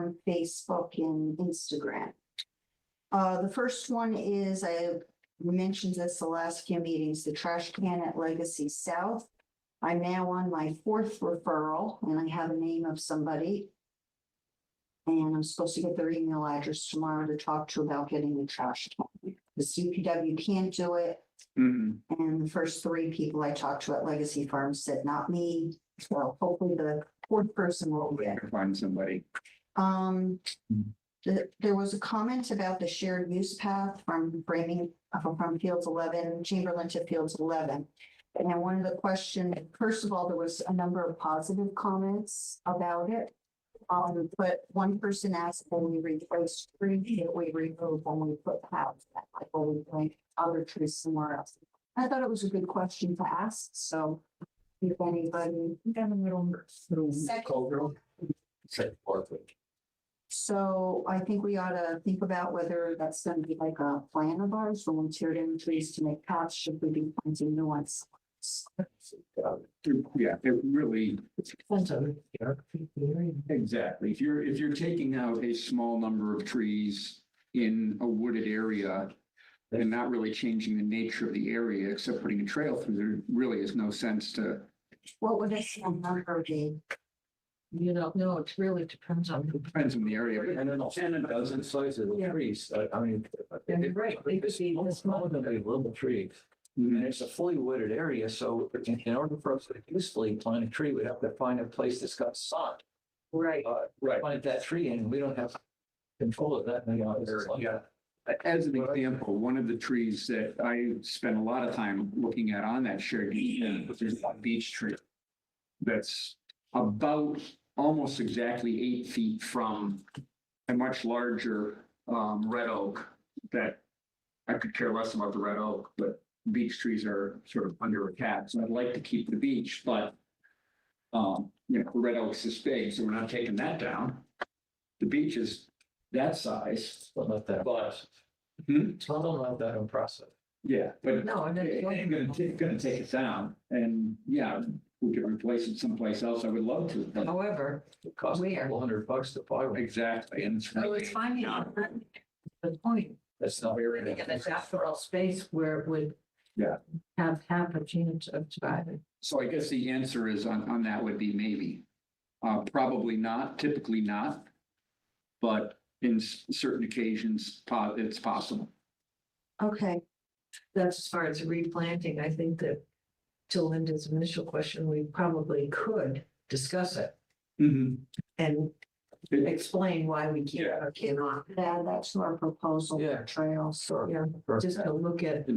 on Facebook and Instagram. The first one is, I mentioned this the last few meetings, the trash can at Legacy South. I'm now on my fourth referral and I have a name of somebody. And I'm supposed to get their email address tomorrow to talk to about getting the trash can. The CPW can't do it. Mhm. And the first three people I talked to at Legacy Farm said, not me. So hopefully the fourth person will We get. can find somebody. There was a comment about the shared use path from from Fields 11, Chamberlain to Fields 11. And I wanted to question, first of all, there was a number of positive comments about it. But one person asked when we replace trees that we remove when we put house back, like when we plant other trees somewhere else. I thought it was a good question to ask, so if anybody. So I think we ought to think about whether that's gonna be like a plan of ours, when we tear down trees to make paths, should we be planting new ones? Yeah, it really, exactly. If you're taking out a small number of trees in a wooded area and not really changing the nature of the area, except putting a trail through, there really is no sense to. What would a small number be? No, it really depends on. Depends on the area. And then 10 a dozen sizes of Yeah. trees, I mean. Yeah, you're right. They could It's be this smaller than a little tree, and it's a fully wooded area, so in order for us to usefully plant a tree, we'd have to find a place that's got sun. Right. Right. Plant that tree and we don't have control of that many others. Yeah. As an example, one of the trees that I spent a lot of time looking at on that shared use was this beech tree. That's about almost exactly 8 feet from a much larger red oak that I could care less about the red oak, but beech trees are sort of under attack. So I'd like to keep the beech, but the red oak's this big, so we're not taking that down. The beech is that size, But not that. but It's not that impressive. yeah, but No, and then. I'm gonna take it down, and yeah, we could replace it someplace else, I would love to, but However, It costs Where? $200 to buy one. exactly, and it's. so it's finding the point, That's not very. in a natural space where it would. Yeah. Have a chance of surviving. So I guess the answer is on that would be maybe. Probably not, typically not, but in certain occasions, it's possible. Okay, That's as far as replanting, I think that to Linda's initial question, we probably could discuss it and explain why we can't or cannot. yeah, that's our proposal Yeah. for trails. Yeah, just to look at,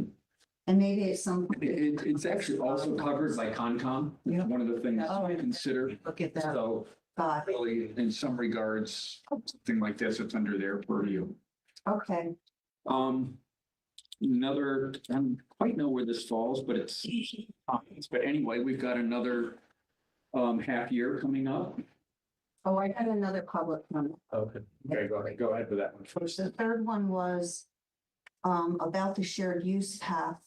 And maybe at some. It's actually also covered by Concom, Yeah. one of the things Oh. to consider, look at that. so really, in some regards, something like this, it's under their purview. Okay, Another, I don't quite know where this falls, but but anyway, we've got another half year coming up. oh, I had another public comment. Okay. Okay, go ahead with that one. The third one was about the shared use path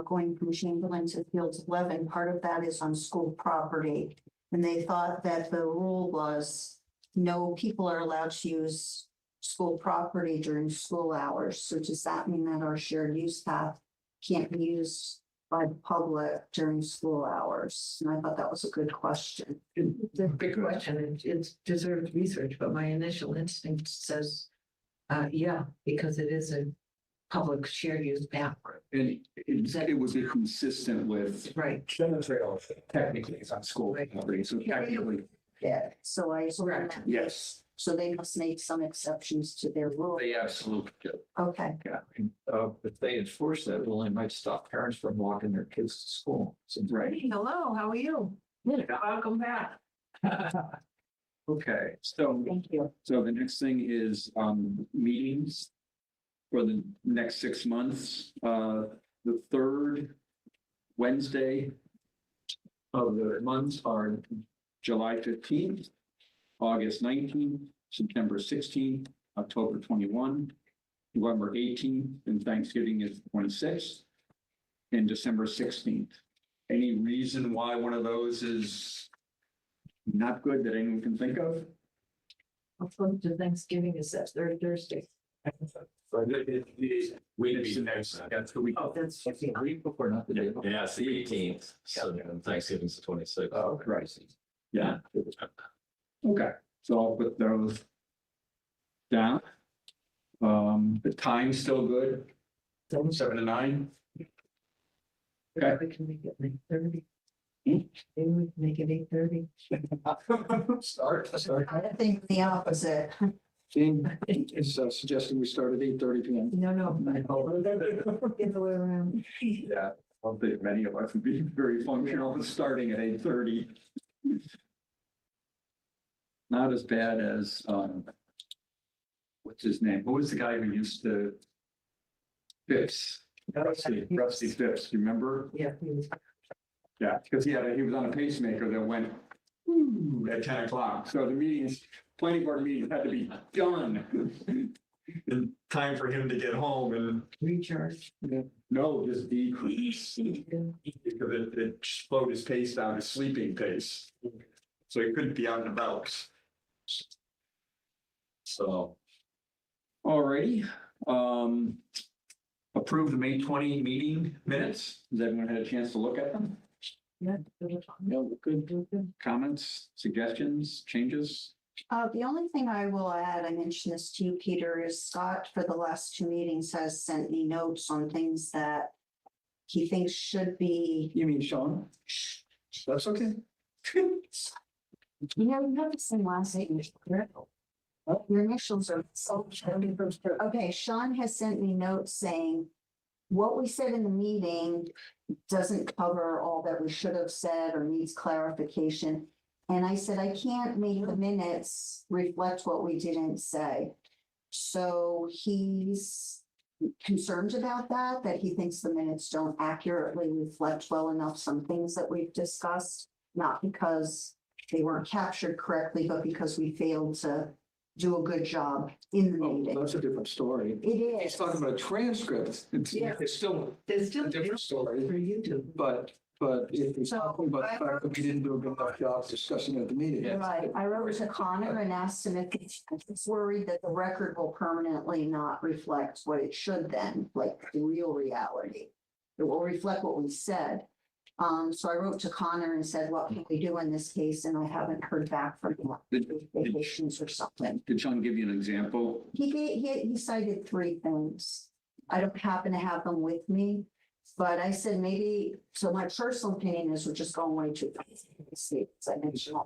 going from Chamberlain to Fields 11. Part of that is on school property. And they thought that the rule was no people are allowed to use school property during school hours. So does that mean that our shared use path can't be used by the public during school hours? And I thought that was a good question. It's a big question, it deserves research, but my initial instinct says, yeah, because it is a public shared use path. And it would be consistent with Right. technically it's on school property, so technically, Yeah. So I. Correct. yes, So they must make some exceptions to their rule. they absolutely do. Okay, If they enforce that rule, it might stop parents from walking their kids to school. So Right. Hello, how are you? Welcome back. Okay, so thank you. the next thing is meetings for the next 6 months. The third Wednesday of the months are July 15th, August 19th, September 16th, October 21, November 18th, and Thanksgiving is 26th, and December 16th. Any reason why one of those is not good that anyone can think of? Close to Thanksgiving is that third Thursday. We'd be next, that's the week. Oh, that's. It's a week before, not the day. before. Yeah, it's the 18th, so then Thanksgiving's the 26th. Oh, Right. Yeah. Okay, so I'll put those down. The time's still good, 7 to 9. Okay. We can make it 8:30. Maybe we can make it 8:30. Start. I think the opposite. Jane is suggesting we start at 8:30 PM. No. Get the way around. Yeah, I don't think many of us would be very functional starting at 8:30. Not as bad as, what's his name? Who was the guy who used to? Phipps, Rusty Phipps, you remember? Yeah. he was- Yeah, because he was on a pacemaker that went at 10 o'clock. So the meetings, planning board meetings had to be done. In time for him to get home and Recharge. no, just decrease. Because it slowed his pace down to sleeping pace. So he couldn't be out and about. So. Alrighty, approve the May 20 meeting minutes. Has everyone had a chance to look at them? Yeah. No, good. Comments, suggestions, changes? The only thing I will add, I mentioned this to you, Peter, is Scott for the last two meetings has sent me notes on things that he thinks should be. You mean Sean? That's okay. You know, you have the same last name. Your initials are so. Okay, Sean has sent me notes saying what we said in the meeting doesn't cover all that we should have said or needs clarification. And I said, I can't make the minutes reflect what we didn't say. So he's concerned about that he thinks the minutes don't accurately reflect well enough some things that we've discussed, not because they weren't captured correctly, but because we failed to do a good job in the Oh, meeting. that's a different story. It He's is. talking about a transcript. Yeah. It's still There's still a different story, for YouTube. but if he's So, talking about the fact that we didn't do a good enough job discussing it at the meeting. Right, I wrote to Connor and asked him if he's worried that the record will permanently not reflect what it should then, like the real reality. It will reflect what we said. So I wrote to Connor and said, what can we do in this case? And I haven't heard back from him, vacations or something. Did Sean give you an example? He cited three things. I don't happen to have them with me, but I said maybe, so my personal opinion is we're just going way too fast. As I mentioned.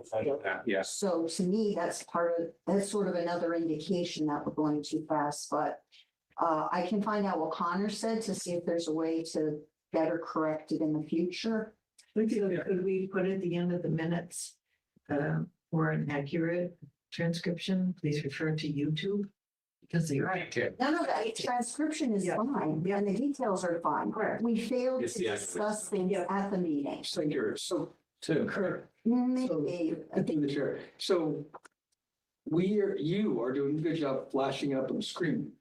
Yes. So to me, that's sort of another indication that we're going too fast, but I can find out what Connor said to see if there's a way to better correct it in the future. So could we put at the end of the minutes, or an accurate transcription, please refer to YouTube? Because they're right. No, that transcription is Yeah. fine, and the details are fine. Correct. We failed It's to the accurate. discuss things Yeah. at the meeting. Singular. So, Two. Correct. Maybe, I through the chair. So you are doing a good job flashing up on the screen.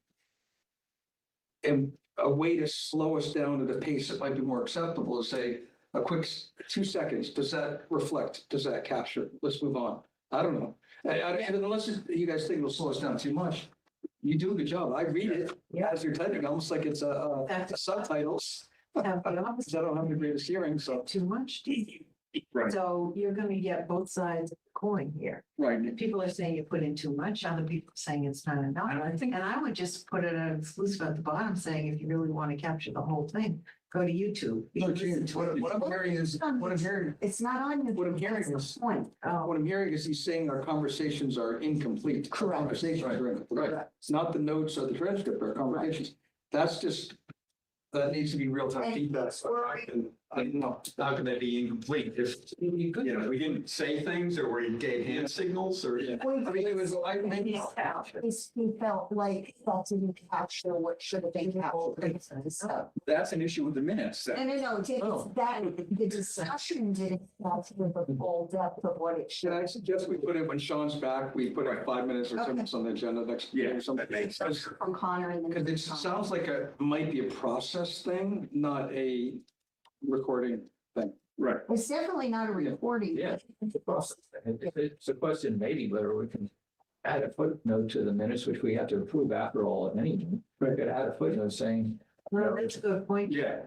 And a way to slow us down at a pace that might be more acceptable is say, a quick 2 seconds. Does that reflect? Does that capture? Let's move on. I don't know. And unless you guys think it'll slow us down too much, you do a good job. I read it Yeah. as you're typing, almost like it's a subtitles. Have the opposite. Because I don't have the greatest hearing, so. Too much, do you? Right. So you're gonna get both sides of the coin here. Right. People are saying you put in too much, other people are saying it's not enough. And I think- And I would just put it an exclusive at the bottom saying, if you really want to capture the whole thing, go to YouTube. You No, can Gene, listen to it. what I'm hearing is, it's not on you. What I'm hearing That's the is- point. Oh, what I'm hearing is he's saying our conversations are incomplete. Our Correct. Conversations are incomplete. It's not the notes or the transcript, our conversations. That's just, that needs to be real-time And feedback. it's worrying. I don't know. How can that be incomplete if, you know, we didn't say things or we gave hand signals or? I mean, it was, He felt like that didn't capture what should have been captured. So, That's an issue with the minutes. no, Oh. the discussion didn't capture the full depth of what it Should should. I suggest we put it when Sean's back, we put it 5 minutes or 10 minutes on the agenda next year or something? that makes sense. From Connor and then. Because it sounds like might be a process thing, not a recording thing. Right. It's definitely not a recording. Yeah. It's a question maybe, whether we can add a footnote to the minutes, which we have to approve after all anyway. We could add a footnote saying, Well, that's a good point. Yeah,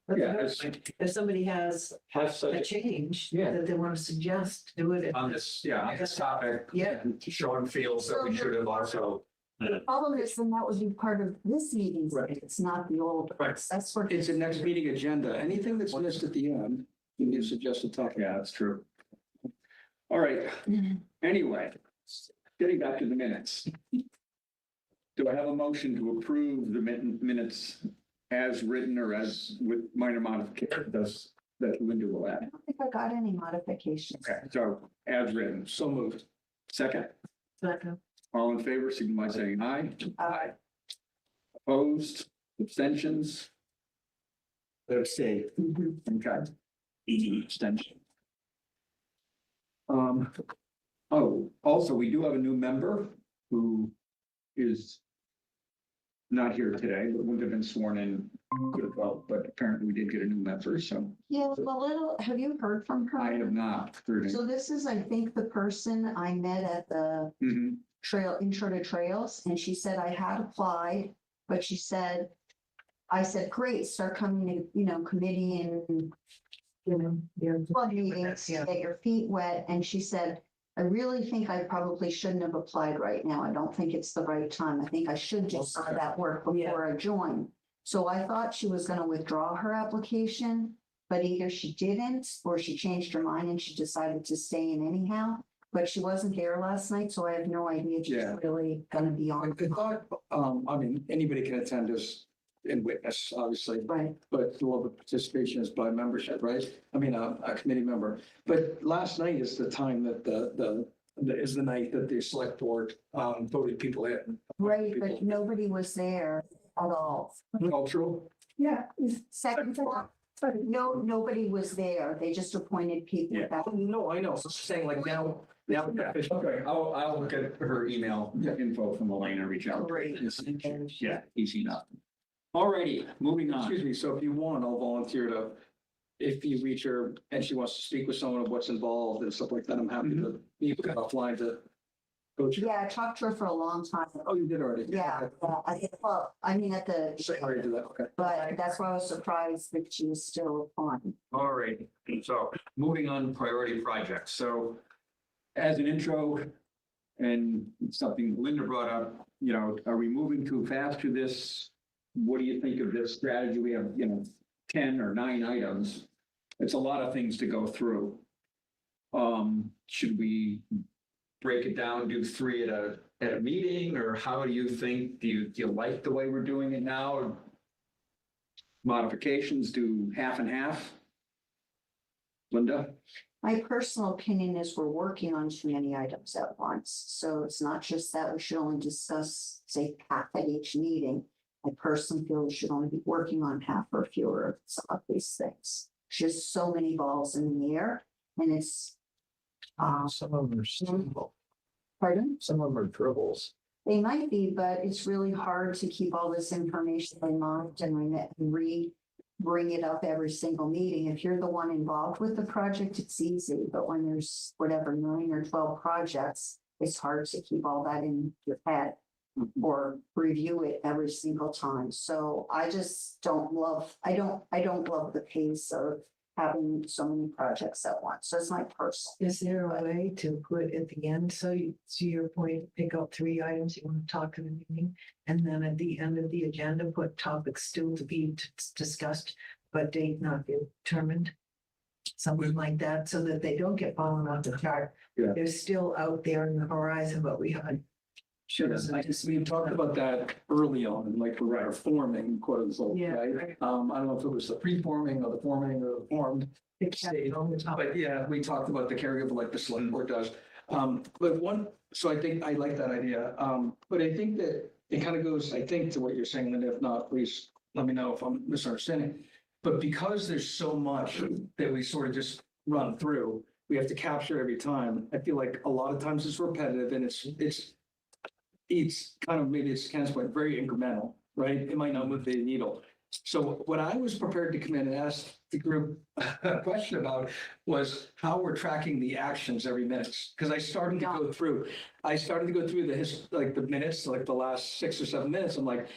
That's a yeah, good it's- point. If somebody has have a such, change Yeah. that they want to suggest, do it. On this, yeah, on this topic. Yeah. Sean feels that we should have also. The problem is then that would be part of this meeting's Right. minutes, not the old. Right. ones. That's what. It's a next meeting agenda. Anything that's missed at the end, you can suggest a topic. yeah, that's true. All right, anyway, getting back to the minutes. Do I have a motion to approve the minutes as written or as with minor modifications that Linda will I add? don't think I got any modifications. Okay, so as written. So moved. Second, Second. all in favor, signify by saying aye. Aye. Opposed, abstentions? Abstain. Okay. Abstention. Oh, also, we do have a new member who is not here today, but would have been sworn in, could have voted, but apparently we did get a new member, so Yeah, have you heard from her? I have not heard it. So this is, I think, the person I met at the Mhm. Intro to Trails, and she said I had applied, but she said, I said, great, start coming to, committee and club meetings, Yeah. get your feet wet. And she said, I really think I probably shouldn't have applied right now. I don't think it's the right time. I think I should do some of that work before I join. So I thought she was gonna withdraw her application, but either she didn't or she changed her mind and she decided to stay in anyhow. But she wasn't there last night, so I have no idea if she's Yeah. really gonna be I on. thought, I mean, anybody can attend as and witness, obviously, Right. but the level of participation is by membership, right? I mean, a committee member. But last night is the time that is the night that the select board voted people in. Right, but nobody was there at all. Cultural? Yeah. Second floor. No, nobody was there. They just appointed people. Yeah. back. No, I know. So saying like now. Okay, I'll look at her email info from Elaine and reach out. Great. Yeah, easy enough. Alrighty, moving on. Excuse me, so if you want, I'll volunteer to, if you reach her and she wants to speak with someone of what's involved and stuff like that, I'm happy to be offline to coach. Yeah, I talked to her for a long time. Oh, you did already? Yeah, I mean, at the, Sorry to do that, okay. but that's why I was surprised that she was still on. All right, so moving on, priority projects. So as an intro and something Linda brought up, are we moving too fast to this? What do you think of this strategy? We have, 10 or 9 items. It's a lot of things to go through. Should we break it down, do 3 at a meeting, or how do you think? Do you like the way we're doing it now? Or modifications, do half and half? Linda? My personal opinion is we're working on too many items at once. So it's not just that we should only discuss, say, half at each meeting. I personally feel we should only be working on half or fewer of some of these things. Just so many balls in the air and it's, some of them are simple, pardon? some of them are dribbles. They might be, but it's really hard to keep all this information in mind and bring it up every single meeting. If you're the one involved with the project, it's easy, but when there's whatever 9 or 12 projects, it's hard to keep all that in your head or review it every single time. So I just don't love, I don't love the pace of having so many projects at once. So it's my personal. Is there a way to put at the end, so you, to your point, pick out 3 items you want to talk in the meeting, and then at the end of the agenda, put topics still to be discussed, but date not determined? Something like that, so that they don't get fallen off the chart. Yeah. They're still out there in the horizon, but we had. Sure, we talked about that early on, like we were forming, quote unquote, Yeah. right? I don't know if it was the pre-forming or the forming or the formed. stage. But yeah, we talked about the caregiver like the select board does. So I think I like that idea. But I think that it kind of goes, I think, to what you're saying, and if not, please let me know if I'm misunderstanding. But because there's so much that we sort of just run through, we have to capture every time. I feel like a lot of times it's repetitive and it's kind of, maybe it's Ken's point, very incremental, right? It might not move the needle. So what I was prepared to come in and ask the group a question about was how we're tracking the actions every minute. Because I started to go through the minutes, like the last 6 or 7 minutes. I'm like,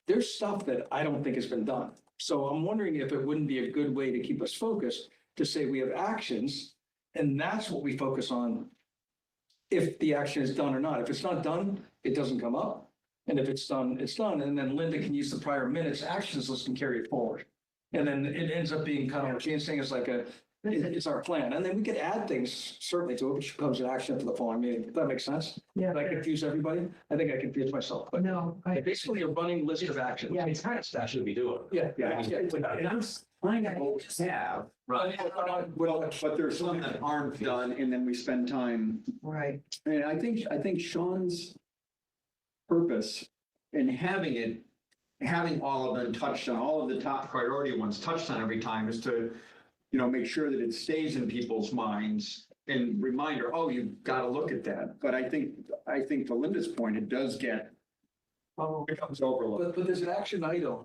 there's stuff that I don't think has been done. So I'm wondering if it wouldn't be a good way to keep us focused to say we have actions, and that's what we focus on. If the action is done or not. If it's not done, it doesn't come up. And if it's done, it's done. And then Linda can use the prior minutes actions list and carry it forward. And then it ends up being kind of what Jane's saying, it's like it's our plan. And then we could add things certainly to it, which becomes an action for the following meeting. If that makes sense. Yeah. Did I confuse everybody? I think I confused myself. But No, I, basically a running list of actions. Yeah. It's kind of stuff should we do Yeah. Kind of what we have. Right. But there's some that aren't done, and then we spend time. right. And I think Sean's purpose in having all of them touched on, all of the top priority ones touched on every time is to, make sure that it stays in people's minds and reminder, oh, you've got to look at that. But I think to Linda's point, it does get, becomes overlooked. But there's an action item.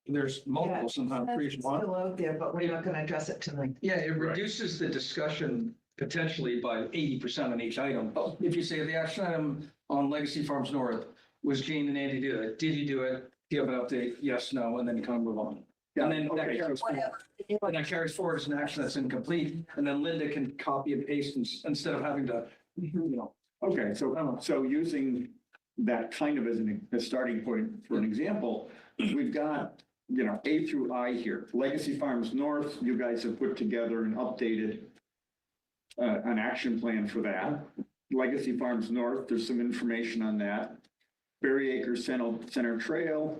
There's multiple Yeah, sometimes for each That's one. still out there, but we're not gonna address it tonight. Yeah, it reduces the discussion potentially by 80% on each item. If you say the action item on Legacy Farms North was Jane and Andy do it, did you do it? Do you have an update? Yes, no, and then you kind of move on. And then that Okay, carries forward. And that carries forward as an action that's incomplete, and then Linda can copy and paste instead of having to, Okay, so using that kind of as a starting point for an example, we've got, A through I here. Legacy Farms North, you guys have put together and updated an action plan for that. Legacy Farms North, there's some information on that. Berry Acres Center Trail,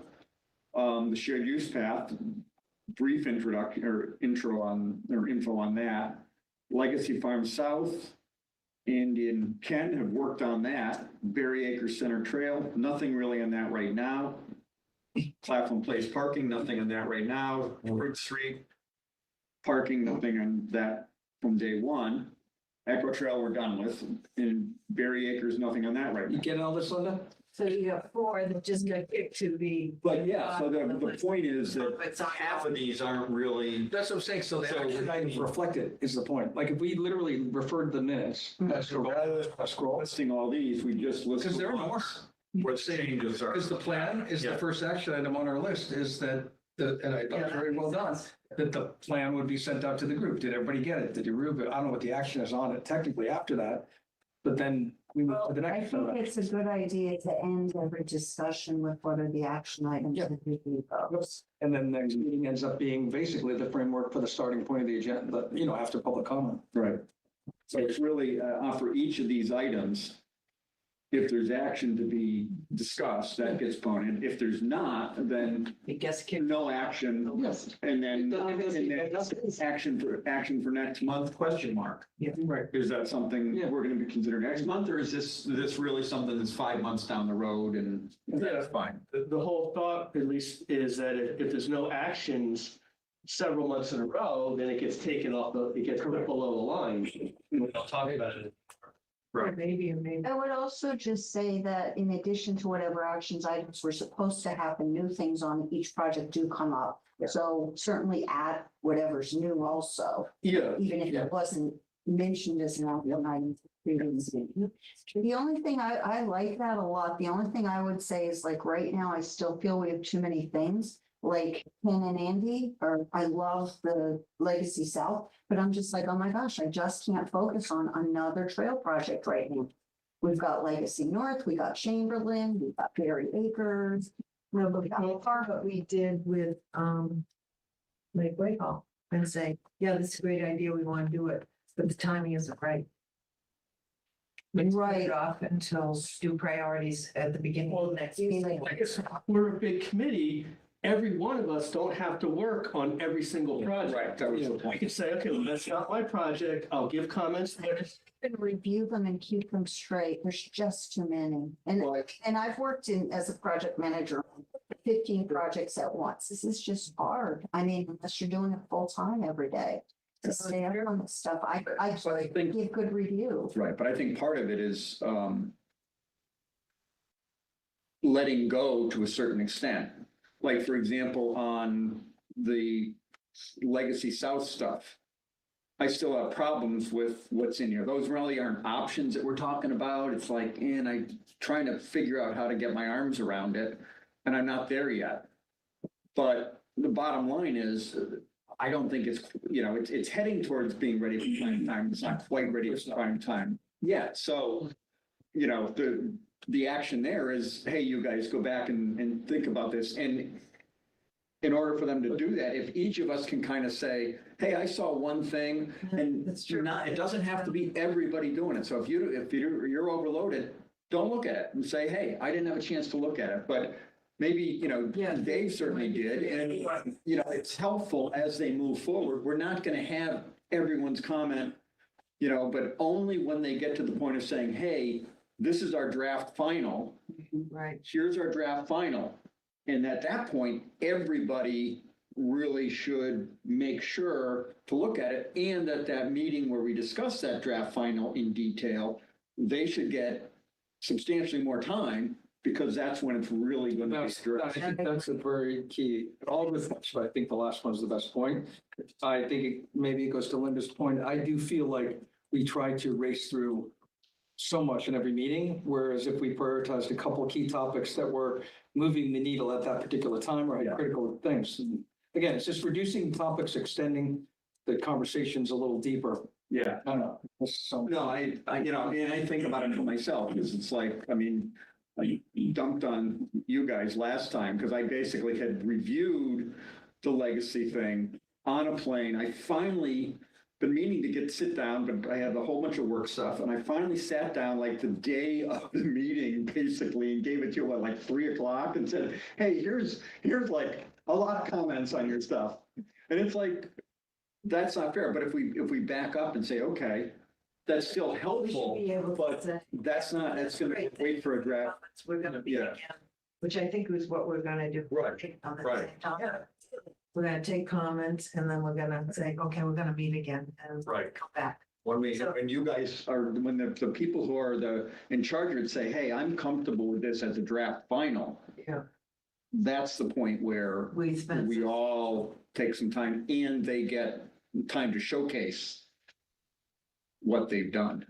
the shared use path, brief introduction or info on that. Legacy Farms South, Andy and Ken have worked on that. Berry Acres Center Trail, nothing really on that right now. Claflin Place parking, nothing on that right now. Route 3 parking, nothing on that from day one. Echo Trail we're done with, and Berry Acres, nothing on that right you now. get all this, Linda? So you got 4 that just got kicked to the. But yeah, so the point is that It's on Half of these aren't really. That's what I'm saying. So the So- action items reflected is the point. Like if we literally referred the minutes, so rather than scroll, listing all these, we just list. because there are the more. ones. Where the changes are. Because the plan is the Yeah. first action item on our list is that, and I thought very well done, that the plan would be sent out to the group. Did everybody get it? Did you review it? I don't know what the action is on it technically after that. But then we move to the I next. think it's a good idea to end every discussion with what are the action items Yeah. that we do those. And then the next meeting ends up being basically the framework for the starting point of the agenda, after public comment. Right. So it's really for each of these items, if there's action to be discussed, that gets pointed. If there's not, then It gets kicked. no action. Yes. And then, Yes. action for next month, question mark. Right. Is that something Yeah. we're going to be considering next month, or is this really something that's 5 months down the road and? That's fine. The whole thought, at least, is that if there's no actions several months in a row, then it gets taken off it gets put below the line. We don't talk about it. Or maybe. I would also just say that in addition to whatever actions items were supposed to happen, new things on each project do come up. So certainly add whatever's new also, Yeah. even if it wasn't mentioned as an action item previously. The only thing I like that a lot. The only thing I would say is like right now, I still feel we have too many things. Like Ken and Andy, or I love the Legacy South, but I'm just like, oh my gosh, I just can't focus on another trail project right now. We've got Legacy North, we got Chamberlain, we've got Berry Acres. No, but what we did with, Lake Whitehall and say, yeah, this is a great idea, we want to do it, but the timing isn't right. Let's put Right. it off until do priorities at the beginning of the next meeting. I guess we're a big committee. Every one of us don't have to work on every single project. Right, that was the We point. can say, okay, well, that's not my project. I'll give comments there. And review them and keep them straight. There's just too many. And I've worked as a project manager, on 15 projects at once. This is just hard. I mean, unless you're doing it full time every day. To stay up on this stuff, I So I think, give good review. right, but I think part of it is letting go to a certain extent. like, for example, on the Legacy South stuff, I still have problems with what's in here. Those really aren't options that we're talking about. It's like, and I'm trying to figure out how to get my arms around it, and I'm not there yet. But the bottom line is, I don't think it's, it's heading towards being ready for prime time. It's not quite ready for prime time yet. So, the action there is, hey, you guys go back and think about this. And in order for them to do that, if each of us can kind of say, hey, I saw one thing, and That's true. it doesn't have to be everybody doing it. So if you're overloaded, don't look at it and say, hey, I didn't have a chance to look at it. But maybe, Yeah. Dave certainly did. And, it's helpful as they move forward. We're not going to have everyone's comment, but only when they get to the point of saying, hey, this is our draft final. Right. Here's our draft final. And at that point, everybody really should make sure to look at it, and at that meeting where we discuss that draft final in detail, they should get substantially more time, because that's when it's really going to be I addressed. think that's a very key, all of it, but I think the last one's the best point. I think maybe it goes to Linda's point. I do feel like we try to race through so much in every meeting, whereas if we prioritized a couple of key topics that were moving the needle at that particular time or had critical things. And again, it's just reducing topics, extending the conversations a little deeper. Yeah. I don't know. So. No, and I think about it for myself, because it's like, I dumped on you guys last time, because I basically had reviewed the Legacy thing on a plane. I finally been meaning to sit down, but I had a whole bunch of work stuff, and I finally sat down like the day of the meeting, basically, and gave it to you at like 3:00 and said, hey, here's like a lot of comments on your stuff. And it's like, that's not fair. But if we back up and say, okay, that's still We should helpful, be able to but say. that's going to wait for a draft. We're gonna be Yeah. again, which I think is what we're gonna do. Right, On the right. same time. We're gonna take comments and then we're gonna say, okay, we're gonna meet again and Right. come back. When you guys are, when the people who are in charge would say, hey, I'm comfortable with this as a draft final, Yeah. that's the point where We spent. we all take some time, and they get time to showcase what they've done.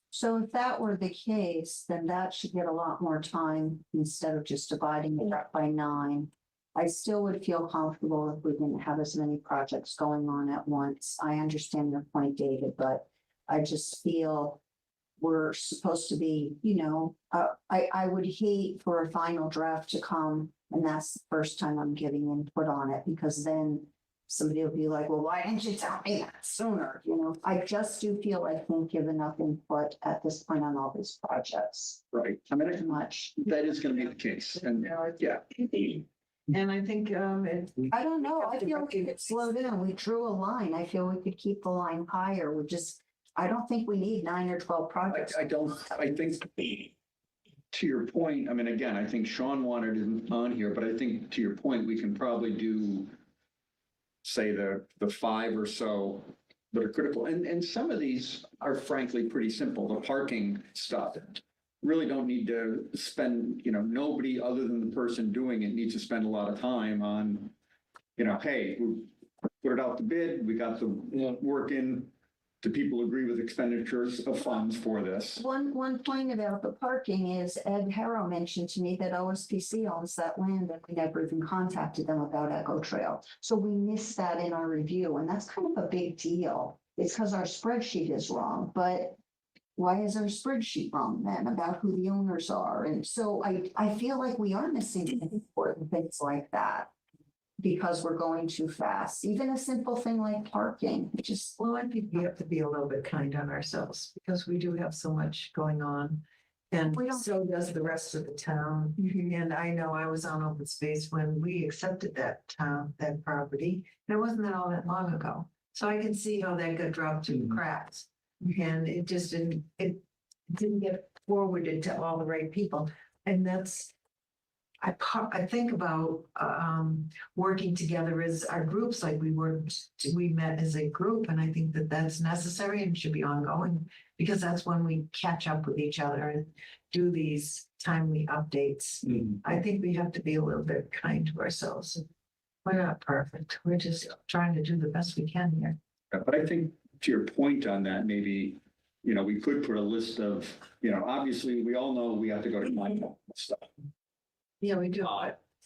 So if that were the case, then that should get a lot more time instead of just dividing it up by 9. I still would feel comfortable if we didn't have as many projects going on at once. I understand your point, David, but I just feel we're supposed to be, I would hate for a final draft to come, and that's the first time I'm giving input on it, because then somebody will be like, well, why didn't you tell me that sooner? I just do feel like we can't give enough input at this point on all these projects. Right. Too much. That is going to be the case. And yeah. And I think, I don't know. I feel we could slow down. We drew a line. I feel we could keep the line higher. I don't think we need 9 or 12 projects. I think to your point, again, I think Sean wanted it on here, but I think to your point, we can probably do, say, the 5 or so that are critical. And some of these are frankly pretty simple. The parking stuff really don't need to spend, nobody other than the person doing it needs to spend a lot of time on, hey, we put it out to bid, we got the work in. Do people agree with expenditures of funds for this? One point about the parking is Ed Harrow mentioned to me that OSPC owns that land, and we never even contacted them about Echo Trail. So we missed that in our review, and that's kind of a big deal. It's because our spreadsheet is wrong, but why is our spreadsheet wrong then about who the owners are? And so I feel like we are missing important things like that because we're going too fast. Even a simple thing like parking, well, I think we have to be a little bit kind on ourselves because we do have so much going on. And We don't- so does the rest of the town. And I know I was on open space when we accepted that property. And it wasn't all that long ago. So I can see how that got dropped through the cracks. And it just didn't get forwarded to all the right people. And that's, I think about working together as our groups, like we met as a group. And I think that that's necessary and should be ongoing because that's when we catch up with each other and do these timely updates. I think we have to be a little bit kind to ourselves. We're not perfect. We're just trying to do the best we can here. But I think to your point on that, maybe, we could put a list of, obviously, we all know we have to go to Mine stuff. Yeah, we do.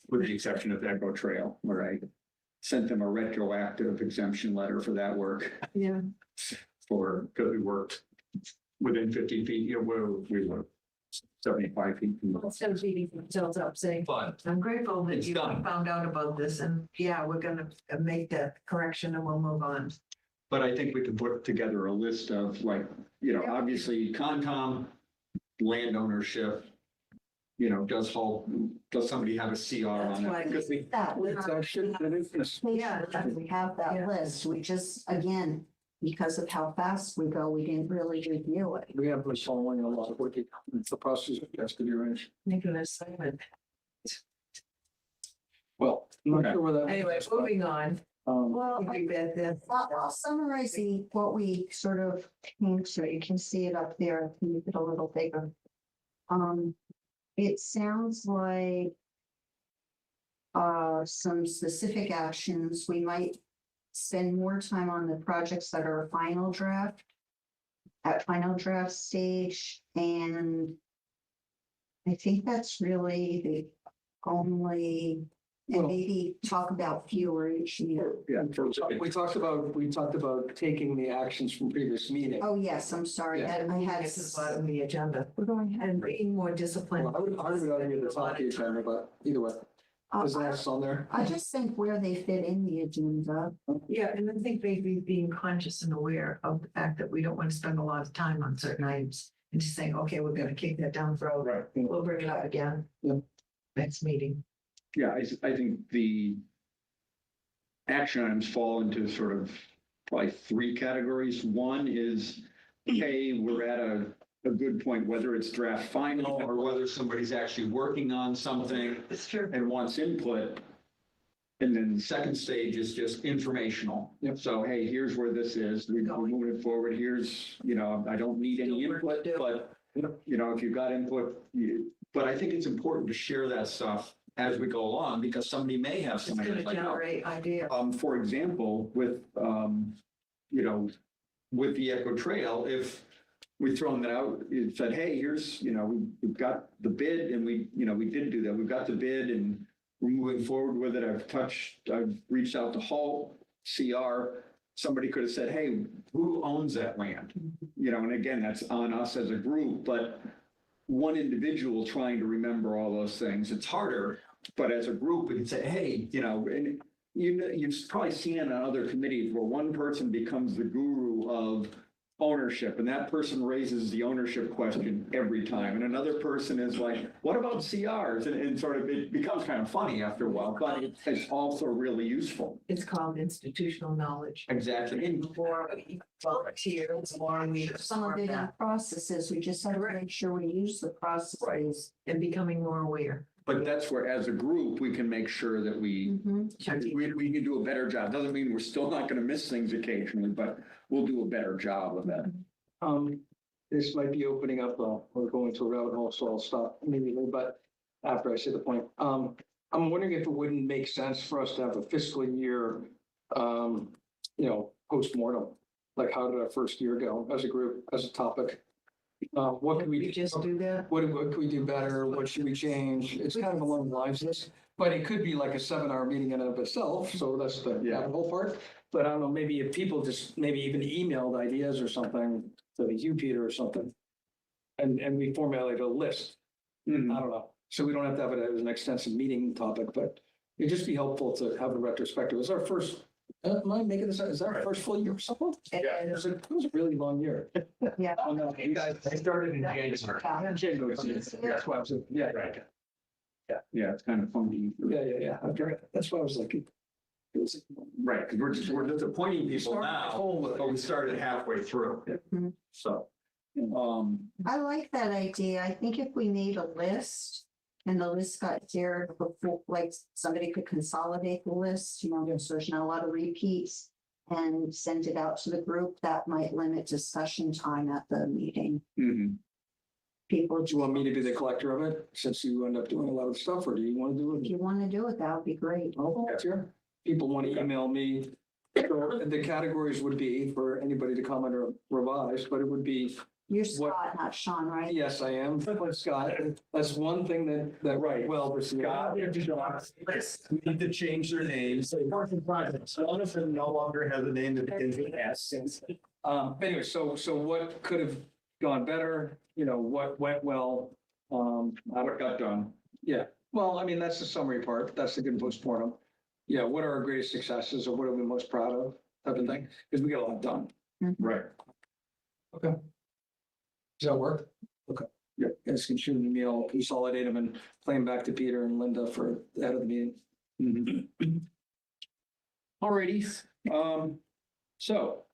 With the exception of Echo Trail, where I sent them a retroactive exemption letter for that work Yeah. because we worked within 50 feet, where we were 75 feet. from the- Instead of beating themselves up saying, But I'm grateful that It's you done. found out about this and yeah, we're gonna make that correction and we'll move on. But I think we could put together a list of obviously Concom, land ownership, does somebody have a CR That's on why it? Because we, That, we're It's not actually, it is. Yeah. we have that Yeah. list. We just, again, because of how fast we go, we didn't really review it. We have been following a lot of what the process has to be arranged. Make an assignment. Well, I'm not Okay. sure where that. Anyway, moving on. Well, We bet that- I'll summarize what we sort of came to. You can see it up there. Can you get a little bigger? It sounds like some specific actions. We might spend more time on the projects that are final draft, at final draft stage, and I think that's really the only, and Well- maybe talk about fewer each year. yeah, We talked about taking the actions from previous meeting. Oh, yes, I'm sorry. Yeah. And I we had, get to the bottom of the agenda we're going and being more disciplined. Well, I would argue the top of the agenda, but either way, is I that on there? just think where they fit in the agenda. Yeah, and I think maybe being conscious and aware of the fact that we don't want to spend a lot of time on certain items and just saying, okay, we're gonna kick that down the road. right. We'll bring it up again. Yeah. Next meeting. Yeah, I think the action items fall into sort of probably three categories. One is, hey, we're at a good point, whether it's draft final or whether somebody's actually working on something It's true. and wants input. And then the second stage is just informational. Yep. So, hey, here's where this is. We're moving forward. Here's, I don't need any Still work to input, do. but, if you've got input, but I think it's important to share that stuff as we go along, because somebody may have It's some gonna ideas like, oh, generate ideas. for example, with, with the Echo Trail, if we thrown that out, it said, hey, here's, we've got the bid and we did do that. We've got the bid and we're moving forward with it. I've reached out to Halt, CR. Somebody could have said, hey, who owns that land? And again, that's on us as a group, but one individual trying to remember all those things, it's harder. But as a group, we can say, hey, and you've probably seen it on other committees where one person becomes the guru of ownership, and that person raises the ownership question every time. And another person is like, what about CRs? And sort of, it becomes kind of funny after a while, but it's also really useful. It's called institutional knowledge. Exactly. And The more we volunteer, the more we Some of it in processes, we just have to make sure we use the processes. and becoming more aware. But that's where, as a group, we can make sure that we we can do a better job. Doesn't mean we're still not going to miss things occasionally, but we'll do a better job of that. This might be opening up, we're going to a rabbit hole, so I'll stop immediately, but after I say the point, I'm wondering if it wouldn't make sense for us to have a fiscal year, postmortem. Like, how did our first year go as a group, as a topic? What can We just do that. What can we do better? What should we change? It's kind of along the lines of this, but it could be like a 7-hour meeting in and of itself, so that's the Yeah. rabbit hole part. But I don't know, maybe if people just maybe even emailed ideas or something to you, Peter, or something. And we formulated a list. I don't know. So we don't have to have it as an extensive meeting topic, but it'd just be helpful to have a retrospective. It's our first, am I making this, is that our first full year or something? And- It was a really long year. Yeah. Oh, no, You guys, I started in January. January, that's why I was, yeah, Right. Yeah, it's kind of funky. yeah. Okay, that's why I was like. It was. Right, because we're disappointing people Started now, cold. but we started halfway through. Mhm. So, I like that idea. I think if we made a list and the list got shared before, like somebody could consolidate the list, so there's not a lot of repeats. and sent it out to the group, that might limit discussion time at the meeting. Mhm. People, Do you want me to be the collector of it, since you end up doing a lot of stuff, or do you want to do if it? you want to do it, that would be great. Oh, sure. People want to email me. So the categories would be for anybody to comment or revise, but it would be, You're What- Scott, not Sean, right? yes, I am, Scott. That's one thing that right, well, Scott and John need to change their names. One of them no longer has a name that begins with S. Anyway, so what could have gone better, what went well? What got done? Yeah, well, I mean, that's the summary part. That's the good postmortem. Yeah, what are our greatest successes or what are we most proud of, type of thing, because we got a lot done. Right. Does that work? Okay. Yeah, guys can shoot an email, consolidate them and play them back to Peter and Linda for the head of the meeting. Mhm. Alrighty, so.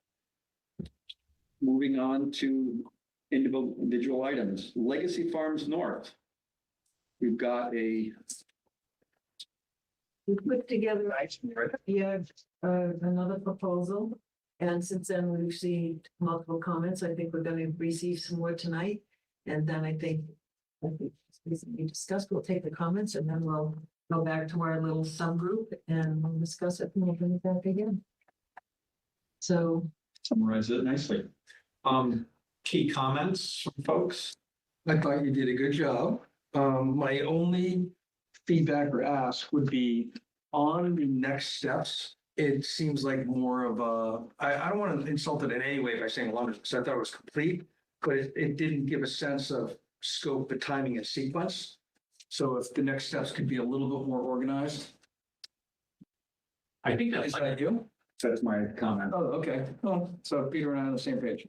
Moving on to individual items, Legacy Farms North. We've got a, We put together, another proposal. And since then, we've received multiple comments. I think we're gonna receive some more tonight. And then I think we discussed, we'll take the comments and then we'll go back to our little subgroup and we'll discuss it and we'll bring it back again. So Summarize it nicely. Key comments from folks? I thought you did a good job. My only feedback or ask would be on the next steps. It seems like more of a, I don't want to insult it in any way by saying 11%, because I thought it was complete, but it didn't give a sense of scope, the timing and sequence. So if the next steps could be a little bit more organized. I think Is that you? that's my comment. Oh, okay. Oh, so Peter and I are on the same page.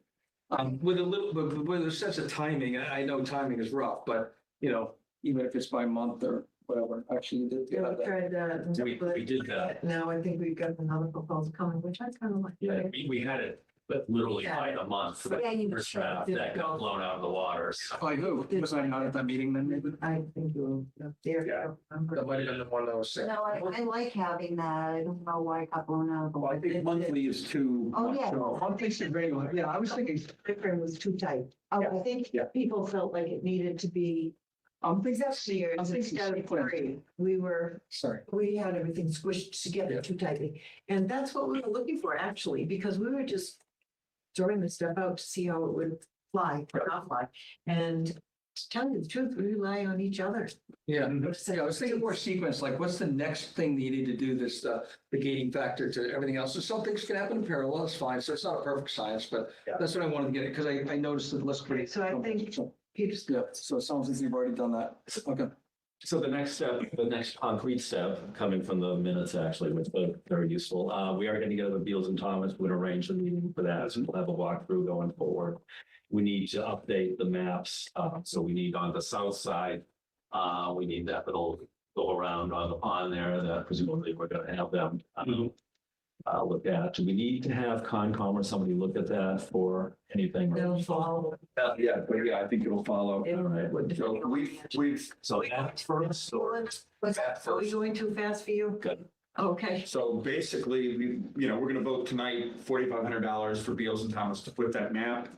With a little, but with a sense of timing, I know timing is rough, but even if it's by month or whatever, actually. you did yeah, have we that. tried that. we did that. Now I think we've got another proposal coming, which I kind of like. Yeah, we had it, but literally by a month. for the Yeah, you first sure draft did that got go. blown out of the water. So By who? Was I not at that meeting then, maybe? I think you were there. Yeah. That might have been the one that was sick. No, I like having that. I don't know why it got blown out of the Well, I water. think monthly is too. Oh, much, yeah. so- Monthly should regular, yeah, I was thinking, Timeframe was too tight. Oh, I think Yeah. people felt like it needed to be I'm thinking, years I'm thinking instead of sequence. 3. Sorry. We had everything squished together Yeah. too tightly. And that's what we were looking for actually, because we were just throwing the stuff out to see how it would fly or not fly. And to tell you the truth, we rely on each other. Yeah, yeah, I was thinking more sequence, like what's the next thing that you need to do this, the gating factor to everything else. So some things can happen in parallel, that's fine. So it's not a perfect science, but Yeah. that's what I wanted to get, because I noticed the list. pretty- So I think- Peter's Yeah, so it sounds like you've already done that. Okay. So the next step, the next concrete step, coming from the minutes actually, which was very useful, we are getting together with Beals and Thomas, would arrange a meeting for that, so we'll have a walkthrough going forward. We need to update the maps, so we need on the south side, we need that little go around on the pond there, that presumably we're gonna have them look at. Do we need to have Concom or somebody look at that for anything? they'll follow. Yeah, but yeah, I think it'll follow. It All right. would- So we've, So that first, or? Are we going too fast for you? Good. Okay. So basically, we're gonna vote tonight, $4,500 for Beals and Thomas to put that map.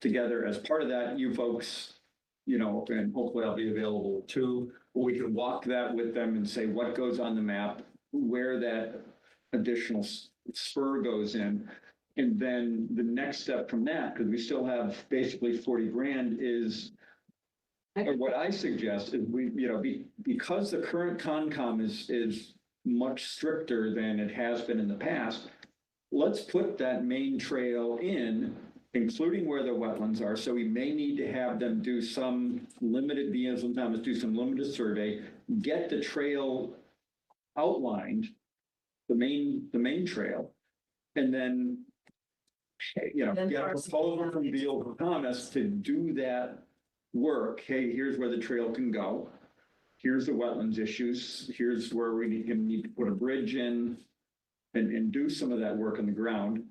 together as part of that, you folks, and hopefully I'll be available too. We can walk that with them and say what goes on the map, where that additional spur goes in. And then the next step from that, because we still have basically 40 grand is, or what I suggest is because the current Concom is much stricter than it has been in the past, let's put that main trail in, including where the wetlands are. So we may need to have them do some limited, do some limited survey, get the trail outlined, the main trail, and then, Then get a parse it proposal down. from Beal and Thomas to do that work. Hey, here's where the trail can go. Here's the wetlands issues. Here's where we need to put a bridge in and do some of that work on the ground.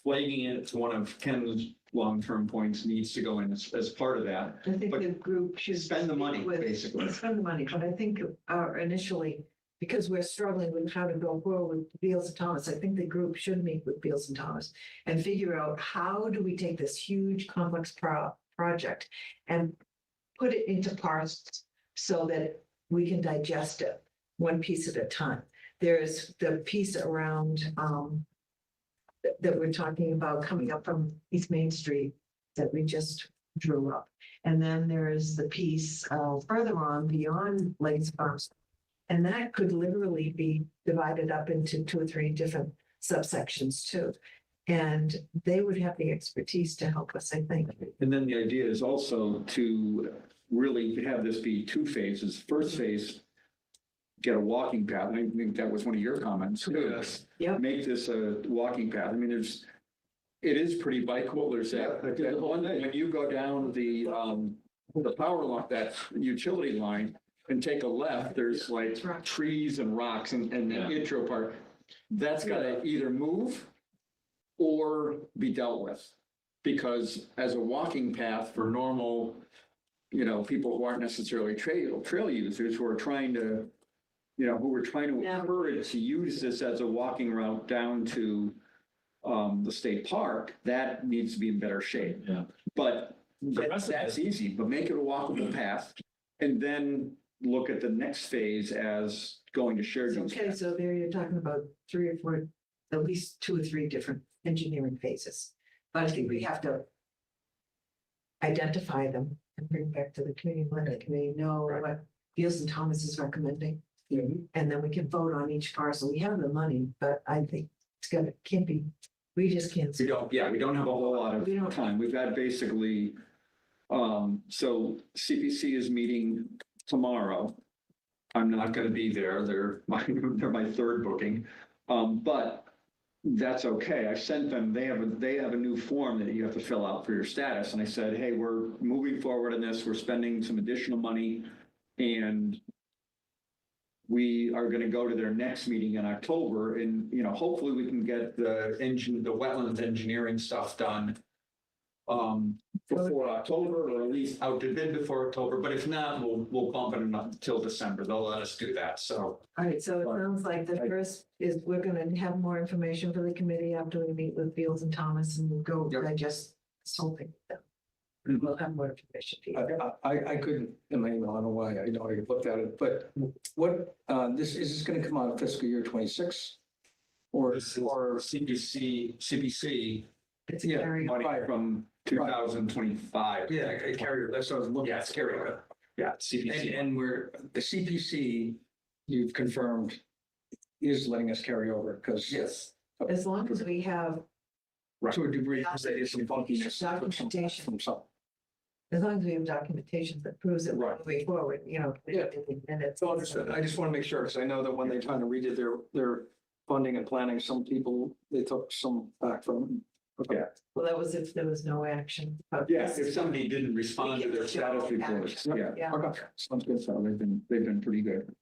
Flagging it to one of Ken's long-term points needs to go in as part of that. I think But the group should. spend the money, with- basically. Spend the money, but I think initially, because we're struggling with how to go forward with Beals and Thomas, I think the group should meet with Beals and Thomas and figure out how do we take this huge complex project and put it into parts so that we can digest it one piece at a time. There's the piece around that we're talking about coming up from East Main Street that we just drew up. And then there is the piece further on beyond Lake's Farms. And that could literally be divided up into 2 or 3 different subsections too. And they would have the expertise to help us, I think. And then the idea is also to really have this be 2 phases. First phase, get a walking path. I think that was one of your comments too. Yes. Yep. Make this a walking path. I mean, it is pretty bikeable. There's that one, when you go down the power line, that utility line and take a left, there's like Right. trees and rocks and the Yeah. intro part. That's gotta either move or be dealt with. Because as a walking path for normal, people who aren't necessarily trail users who are trying to, who are trying to Yeah. encourage to use this as a walking route down to the state park, that needs to be in better shape. Yeah. But The rest of that's it- easy, but make it a walkable path and then look at the next phase as going to shared use. Okay, so there you're talking about 3 or 4, at least 2 or 3 different engineering phases. But I think we have to identify them and bring back to the committee, let the committee know what Beals and Thomas is recommending. And then we can vote on each parcel. We have the money, but I think can't be, we just can't. We don't have a whole lot We don't- of time. We've had basically, so CPC is meeting tomorrow. I'm not gonna be there. They're my 3rd booking. But that's okay. I sent them, they have a new form that you have to fill out for your status. And I said, hey, we're moving forward in this. We're spending some additional money. And we are going to go to their next meeting in October and, hopefully we can get the wetlands engineering stuff done before October, or at least out to bid before October. But if not, we'll bump it until December. They'll let us do that. So All right, so it sounds like the first is we're gonna have more information for the committee after we meet with Beals and Thomas and we'll go Yep. digest this whole thing. with them. Mhm. We'll have more information for you. I couldn't, in my email, I don't know why, I know I looked at it, but what, is this gonna come out of fiscal year 26? Or CPC, It's a yeah, carry money from 2025. yeah, carrier, that's what I was looking Yeah, at. it's carryover. Yeah, CPC. And we're, the CPC, you've confirmed, is letting us carry over, because. Yes. As long as we have, To a degree, because there is some funkiness. Documentation. From some. as long as we have documentation that proves it Right. way forward, Yeah. And it's. So understood. I just want to make sure, because I know that when they kind of redid their funding and planning, some people, they took some back from. Okay. Well, that was if there was no action. But Yeah, if somebody didn't respond to their status reports, yeah. Yeah. Okay, sounds good. So they've been pretty good.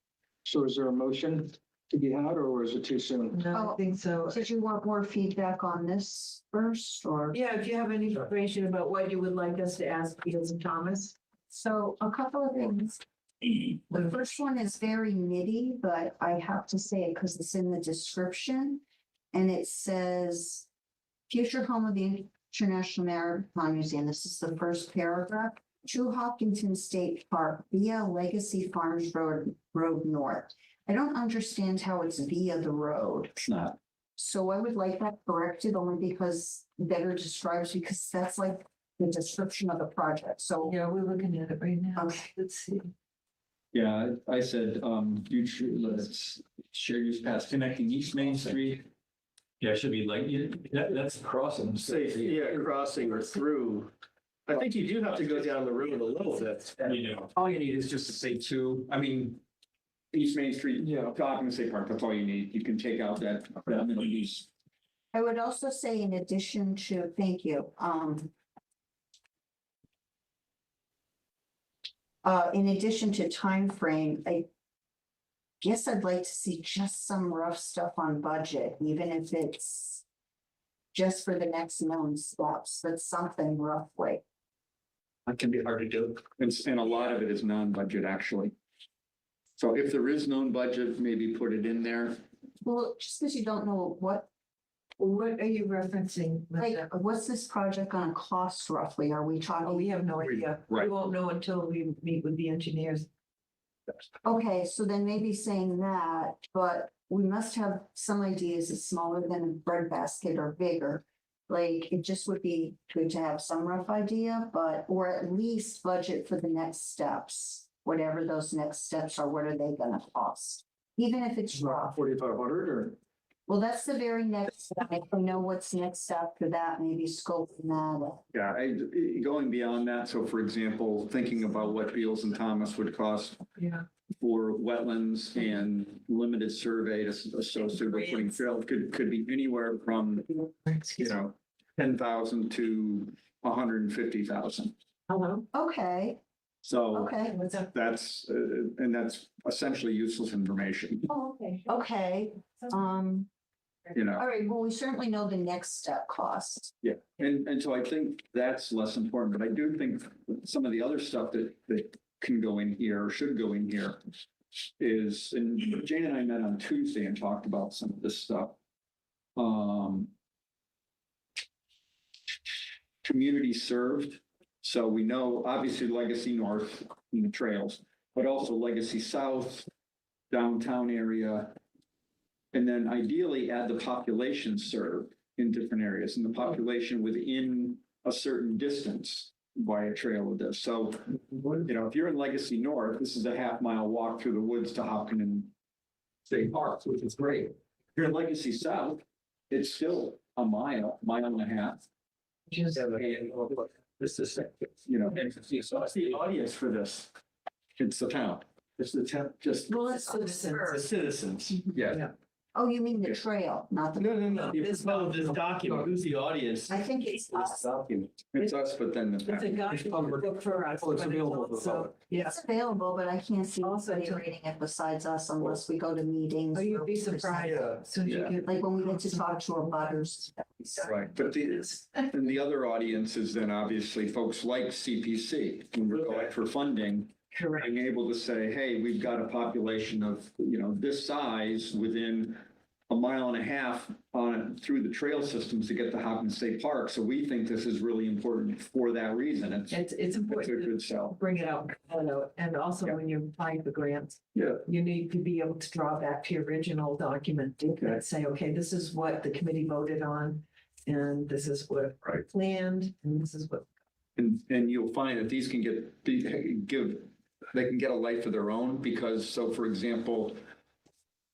So is there a motion to be had, or is it too soon? No, I think so. Did you want more feedback on this first, or? Yeah, if you have any information about what you would like us to ask Beals and Thomas. So a couple of things. The first one is very nitty, but I have to say it because it's in the description. And it says, future home of the International Maritime Museum. This is the first paragraph. To Hopkinton State Park via Legacy Farms Road North. I don't understand how it's via the road. It's not. So I would like that corrected only because better describes, because that's like the description of the project. So, Yeah, we're looking at it right now. okay. Let's see. Yeah, I said, future, let's share use paths connecting East Main Street. Yeah, it should be like, that's Crossing. Say, yeah, crossing or through. I think you do have to go down the road a little bit. All you need is just to say East Main Street, Hopkins State Park, that's all you need. You can take out that middle use. I would also say in addition to, thank you, in addition to time frame, I guess I'd like to see just some rough stuff on budget, even if it's just for the next known steps, that's something roughly. That can be hard to do. And a lot of it is non-budget, actually. So if there is known budget, maybe put it in there. Well, just because you don't know what, What are you referencing? like, Linda? what's this project gonna cost roughly? Are we Oh, talking? we have no idea. We Right. won't know until we meet with the engineers. Okay, so then maybe saying that, but we must have some ideas that's smaller than a breadbasket or bigger. Like, it just would be good to have some rough idea, but, or at least budget for the next steps. Whatever those next steps are, what are they gonna cost? Even if it's rough. 4,500 or? Well, that's the very next, step. If we know what's next after that, maybe scoping that. Yeah, going beyond that, so for example, thinking about what Beals and Thomas would cost Yeah. for wetlands and limited survey associated with putting trail could be anywhere from, you know, 10,000 to 150,000. Hello? Okay, So okay. What's up? that's, and that's essentially useless information, Oh, okay. Okay, you know? all right, well, we certainly know the next step cost. Yeah, and so I think that's less important, but I do think some of the other stuff that can go in here or should go in here is, and Jane and I met on Tuesday and talked about some of this stuff. Community served, so we know obviously Legacy North in the trails, but also Legacy South, downtown area. And then ideally add the population served in different areas and the population within a certain distance by a trail of this. So, you know, if you're in Legacy North, this is a half-mile walk through the woods to Hopkinen State Park, which is great. If you're in Legacy South, it's still a mile and a half, Just, This is, you know, So what's the audience for this? it's the town. It's the town, just Well, it's the citizens. Yeah. Oh, you mean the trail, not the. No. This document, who's the audience? I think it's us. Document. It's us, but then the it's a town. guide public. book for us. Oh, it's but available for the also- public. Yeah. It's available, but I can't see Also anybody to- reading it besides us unless we go to meetings. Oh, you'd where be we present. surprised. As soon as you Yeah. get. Like when we get to talk to our butters. Right, but and the other audience is then obviously folks like CPC, when we're going for funding, Correct. being able to say, hey, we've got a population of, you know, this size within a mile and a half on through the trail systems to get to Hopkins State Park. So we think this is really important for that reason. It's It's a important to good sell. bring it out, and also Yeah. when you're applying for grants. Yeah. You need to be able to draw back to your original document and say, okay, this is what the committee voted on. And this is what I planned, and this is what. And you'll find that these can they can get a life of their own because, so for example,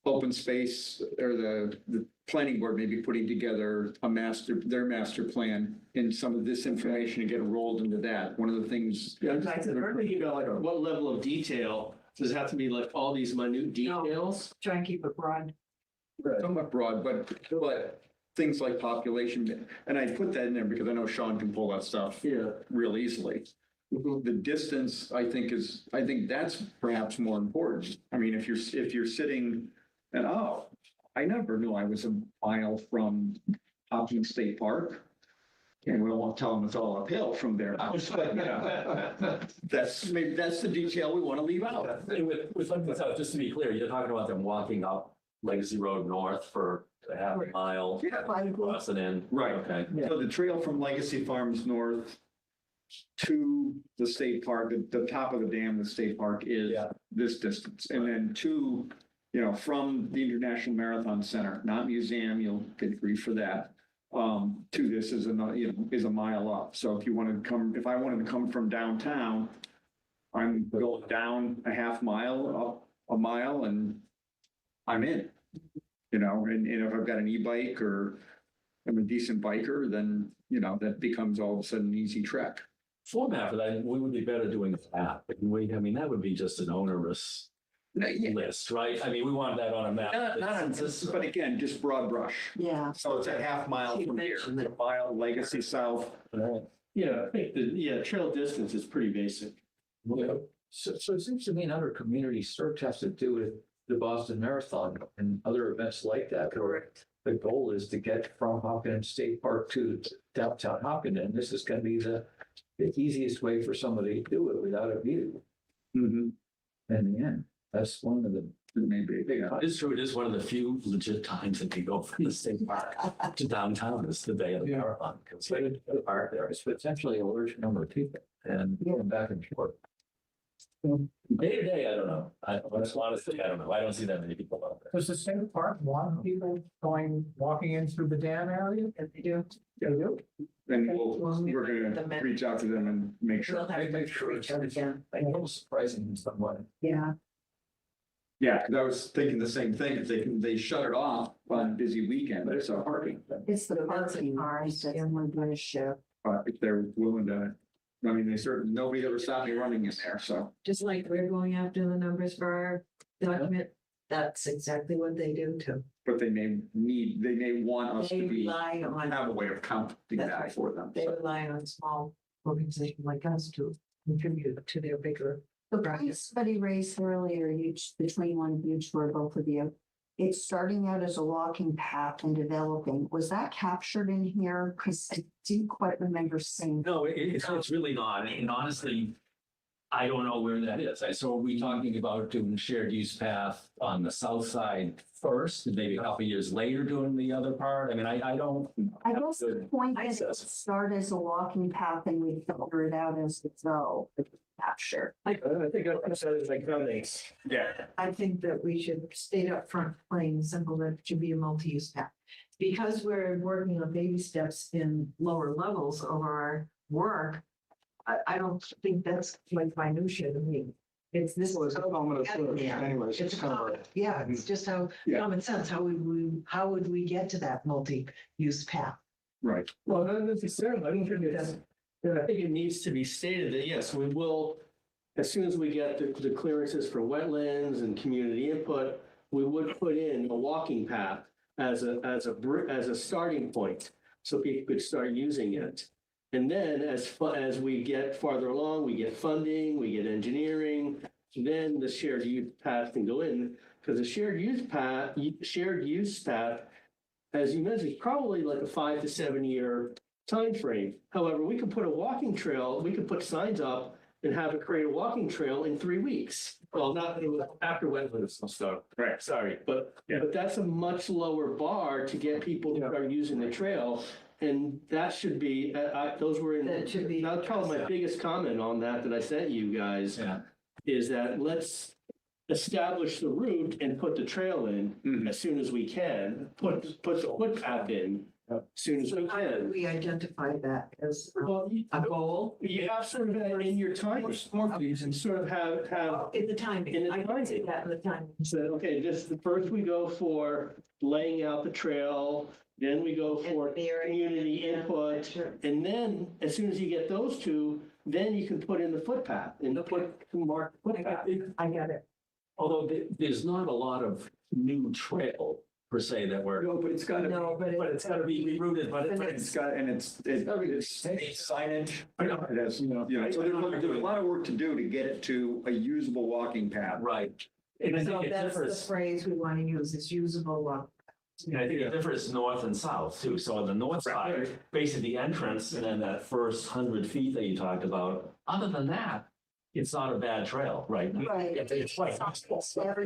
open space or the planning board may be putting together their master plan and some of this information to get rolled into that. One of the things. Yeah, I'm thinking about like what level of detail, does it have to be like all these minute details? Try and keep it broad. Somewhat broad, but things like population, and I put that in there because I know Sean can pull that stuff Yeah. real easily. Mhm. The distance, I think that's perhaps more important. I mean, if you're sitting and, oh, I never knew I was a mile from Hopkins State Park. And we won't tell them it's all uphill from their house, but you know, that's the detail we want to leave out. And with Legacy South, just to be clear, you're talking about them walking up Legacy Road North for a half a mile, Yeah. crossing in. Right. Okay. So the trail from Legacy Farms North to the state park, the top of the dam, the state park is Yeah. this distance. And then to, you know, from the International Marathon Center, not museum, you'll get grief for that. To this is is a mile up. So if if I wanted to come from downtown, I'm going down a half mile, up a mile, and I'm in. You know, and if I've got an e-bike or I'm a decent biker, then, you know, that becomes all of a sudden an easy trek. Format for that, we would be better doing an app. I mean, that would be just an onerous list, right? I mean, we want that on a map. But again, just broad brush. Yeah. So it's a half mile from here, a mile Legacy South. Yeah, I think trail distance is pretty basic. So it seems to me another community search has to do with the Boston Marathon and other events like that. Correct. The goal is to get from Hopkinen State Park to downtown Hopkinen. And this is going to be the easiest way for somebody to do it without a view Mhm. in the end. That's one of the Maybe, big. yeah. It's true, it is one of the few legit times that you go from the state park to downtown, is the day of the Yeah. marathon. Because But the park there is potentially a large number of people and going back and forth. day to day, I don't know. Honestly, I don't know. I don't see that many people out there. Does the state park want people walking in through the dam area? And they do. They do. And Well, we're gonna reach out to them and make We'll sure. have to Make sure reach out again. A little surprising in some way. Yeah. Yeah, because I was thinking the same thing. If they shut it off on busy weekend, it's a parking. It's the So that's parking ours, that's yeah. one British ship. But if they're willing to, I mean, they certainly, nobody ever stopped me running in there, so. Just like we're going after the numbers for our document, that's exactly what they do too. But they may want us They to be, rely on, have a way of counting that for them. they So. rely on small organizations like us to contribute to their bigger. The Right. point somebody raised earlier, between one huge for both of you. It's starting out as a walking path and developing. Was that captured in here? Because I didn't quite remember seeing. No, it's really not. And honestly, I don't know where that is. So are we talking about doing shared use path on the south side first, and maybe a couple years later doing the other part? I mean, I don't. I guess the Good point is access. start as a walking path and we figure it out as we go. Capture. I think I said it's like foundations. Yeah. I think that we should state up front, plain and simple, that it should be a multi-use path. Because we're working on baby steps in lower levels of our work, I don't think that's like minutia to me. It's this. Well, it's a common approach Yeah. anyways. It's yeah, it's just how, Yeah. common sense, how would we get to that multi-use path? Right. Well, not necessarily. I don't think it's, I think it needs to be stated that, yes, we will, as soon as we get the clearances for wetlands and community input, we would put in a walking path as a starting point, so people could start using it. And then as we get farther along, we get funding, we get engineering, then the shared use path can go in, because the shared use path, as you mentioned, is probably like a 5 to 7 year time frame. However, we could put a walking trail, we could put signs up and have it create a walking trail in 3 weeks. Well, not after wetlands and stuff. Right. Sorry, but that's a much lower bar to get people to start using the trail. And that should be, those were in, That should be- that's probably my biggest comment on that I sent you guys, Yeah. is that let's establish the route and put the trail in Mhm. as soon as we can, put the footpath in as soon as we So how do can. we identify that as Well, a goal? you have sort of that in your time, and sort of have, In the timing. In the I can see timing. that in the timing. so, okay, first we go for laying out the trail, then we go for community input. Sure. And then, as soon as you get those two, then you can put in the footpath and mark footpath. I got it. Although there's not a lot of new trail per se that we're. No, but it's gotta be. No, but But it's gotta be rerouted, but It's got, and it's signage. I know. It has, so there's a lot of work to do to get it to a usable walking path. Right. And I So think it that's the differs, phrase we want to use, is usable one. and I think it differs north and south too. So on the north side, basically the entrance and then that first 100 feet that you talked about, other than that, it's not a bad trail, right? Right. It's quite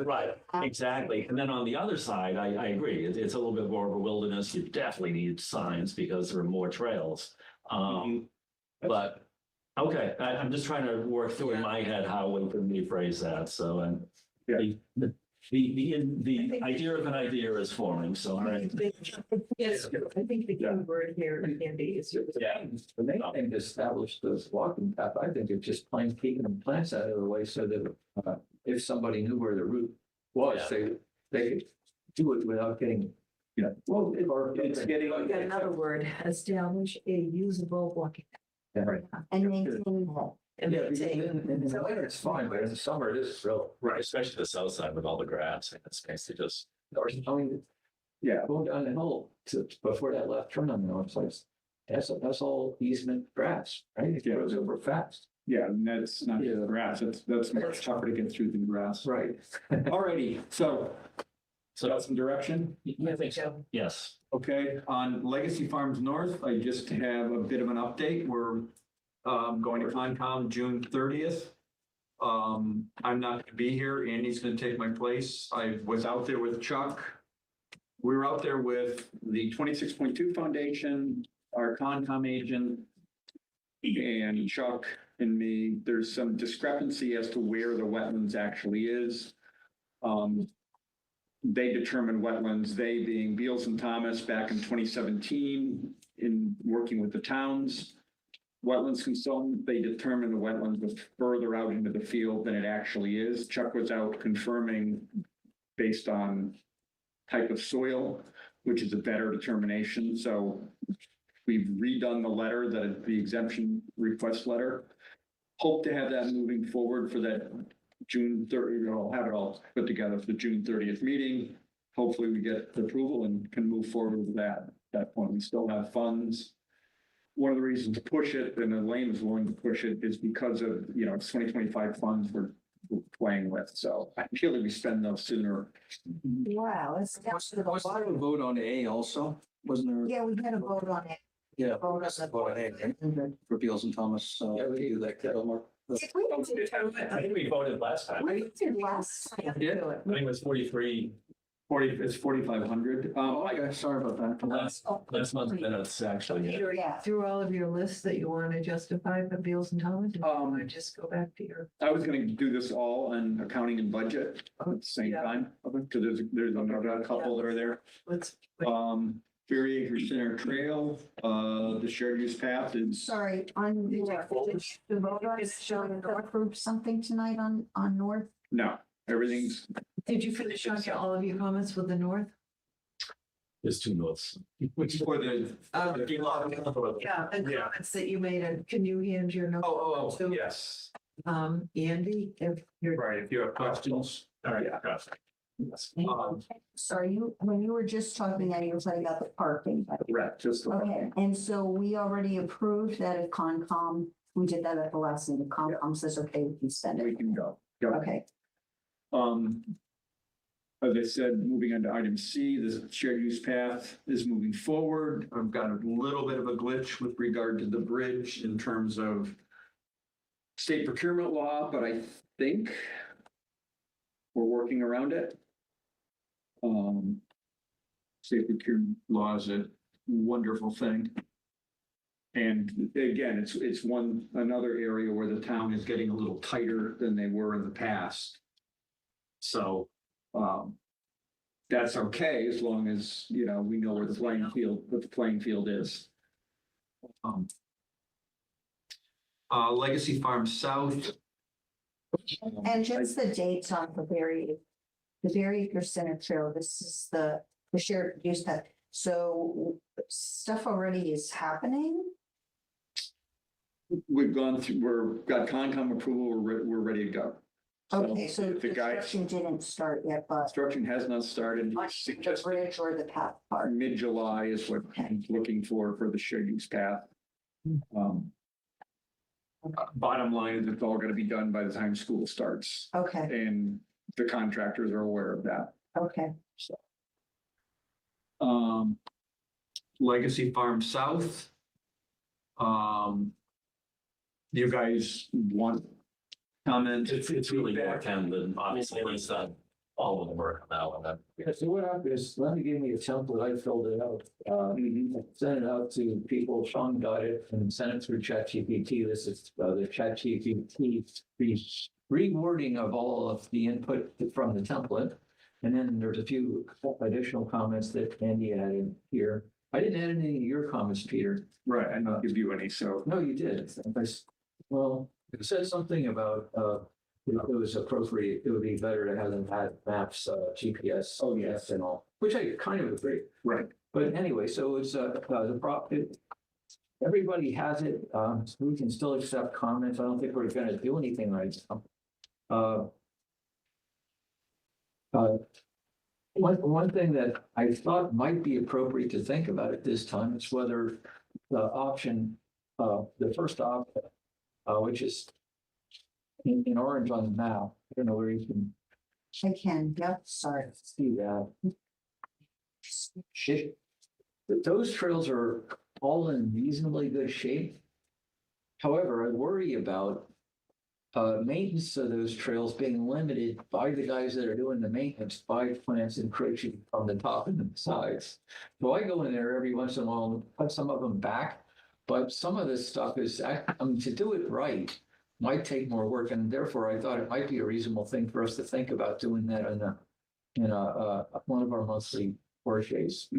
right, exactly. And then on the other side, I agree. It's a little bit more of a wilderness. You definitely need signs because there are more trails. But, okay, I'm just trying to work through in my head how we can rephrase that. So, and the idea of an idea is forming, so, all right. Yes, I think the key word here, Andy, is. Yeah. The main thing to establish this walking path, I think, is just plain keeping the plants out of the way so that if somebody knew where the route was, they could do it without getting, well, it's getting. We got another word, establish a usable walking. Right. And maintain that. And Yeah, maintain. in the winter it's fine, but in the summer it is real. Right, especially the south side with all the grass. It's basically just. Or something, Yeah. going down the hill before that left turn on the north side. That's all easement grass, right? It goes over fast. Yeah, and that's not the grass. That's much tougher to get through than grass. Right. Alrighty, so got some direction? I think so. Yes. Okay, on Legacy Farms North, I just have a bit of an update. We're going to Concom June 30th. I'm not gonna be here. Andy's gonna take my place. I was out there with Chuck. We were out there with the 26.2 Foundation, our Concom agent, and Chuck and me. There's some discrepancy as to where the wetlands actually is. They determined wetlands, they being Beals and Thomas back in 2017 in working with the towns. Wetlands consultant, they determined the wetlands was further out into the field than it actually is. Chuck was out confirming based on type of soil, which is a better determination. So we've redone the letter, the exemption request letter. Hope to have that moving forward for that June 30, I'll have it all put together for the June 30th meeting. Hopefully we get approval and can move forward with that. At that point, we still have funds. One of the reasons to push it, and Elaine was willing to push it, is because of, it's 2025 funds we're playing with. So I feel that we spend those sooner. Wow, that's. Was there a vote on A also? Wasn't there? Yeah, we had a vote on it. Yeah. Vote on the- Vote on A, right? For Beals and Thomas. Yeah, we do that, Mark. Did we? I think we voted last time. We did last time. Yeah. I think it was 43 It's 4,500. Okay, sorry about that. last month's minutes, actually. Peter, Yeah. through all of your lists that you want to justify for Beals and Thomas, do you want to just go back to your? I was gonna do this all on accounting and budget at the same Yeah. time, because there's another couple that are there. Let's. Ferry Acre Center Trail, the shared use path is, Sorry, on the voters showing to approve something tonight on North. no, everything's, Did you finish on all of your comments with the North? There's two notes. which for the. Yeah, the comments that you made, and can you hand your note? to, Yes. Andy, if you're. Right, if you have questions. All right, yes. Sorry, when you were just talking, you were talking about the parking. Correct, just. Okay, and so we already approved that at Concom. We did that at the last meeting. Concom says, okay, we can spend We it. can go. Go. Okay, As I said, moving on to item C, the shared use path is moving forward. I've got a little bit of a glitch with regard to the bridge in terms of state procurement law, but I think we're working around it. State procurement law is a wonderful thing. And again, it's another area where the town is getting a little tighter than they were in the past. So, that's okay as long as, we know where what the playing field is. Legacy Farm South. and just the dates on the Berry Acre Center Trail, this is the shared use path. So stuff already is happening? We've gone through, got Concom approval, we're ready to go. Okay, so the guy, construction didn't start yet, but construction has not started. on the bridge or the path part. Mid-July is what I'm looking for the shared use path. Bottom line is it's all gonna be done by the time school starts, Okay, and the contractors are aware of that. okay. Legacy Farm South. You guys want comment? It's really more Ken than obviously he's done all of the work on that one. Yeah, so what happened is, Lenny gave me a template, I filled it out. Sent it out to people, Sean got it, and sent it through ChatGPT. This is the ChatGPT rewording of all of the input from the template. And then there's a few additional comments that Andy added here. I didn't add any of your comments, Peter. Right, I didn't give you any, so. No, you did. Well, it said something about, if it was appropriate, it would be better to have them add maps, GPS. Oh, yes. And all, which I kind of agree. Right. But anyway, so it's, everybody has it, we can still accept comments. I don't think we're gonna do anything right now. One thing that I thought might be appropriate to think about at this time is whether the option, the first option, which is in orange on the map, I don't know where you can I can, yep, sorry. see that. Those trails are all in reasonably good shape. However, I worry about maintenance of those trails being limited by the guys that are doing the maintenance by plants encroaching on the top and the sides. So I go in there every once in a while and put some of them back, but some of this stuff is, to do it right, might take more work, and therefore I thought it might be a reasonable thing for us to think about doing that in one of our monthly work days.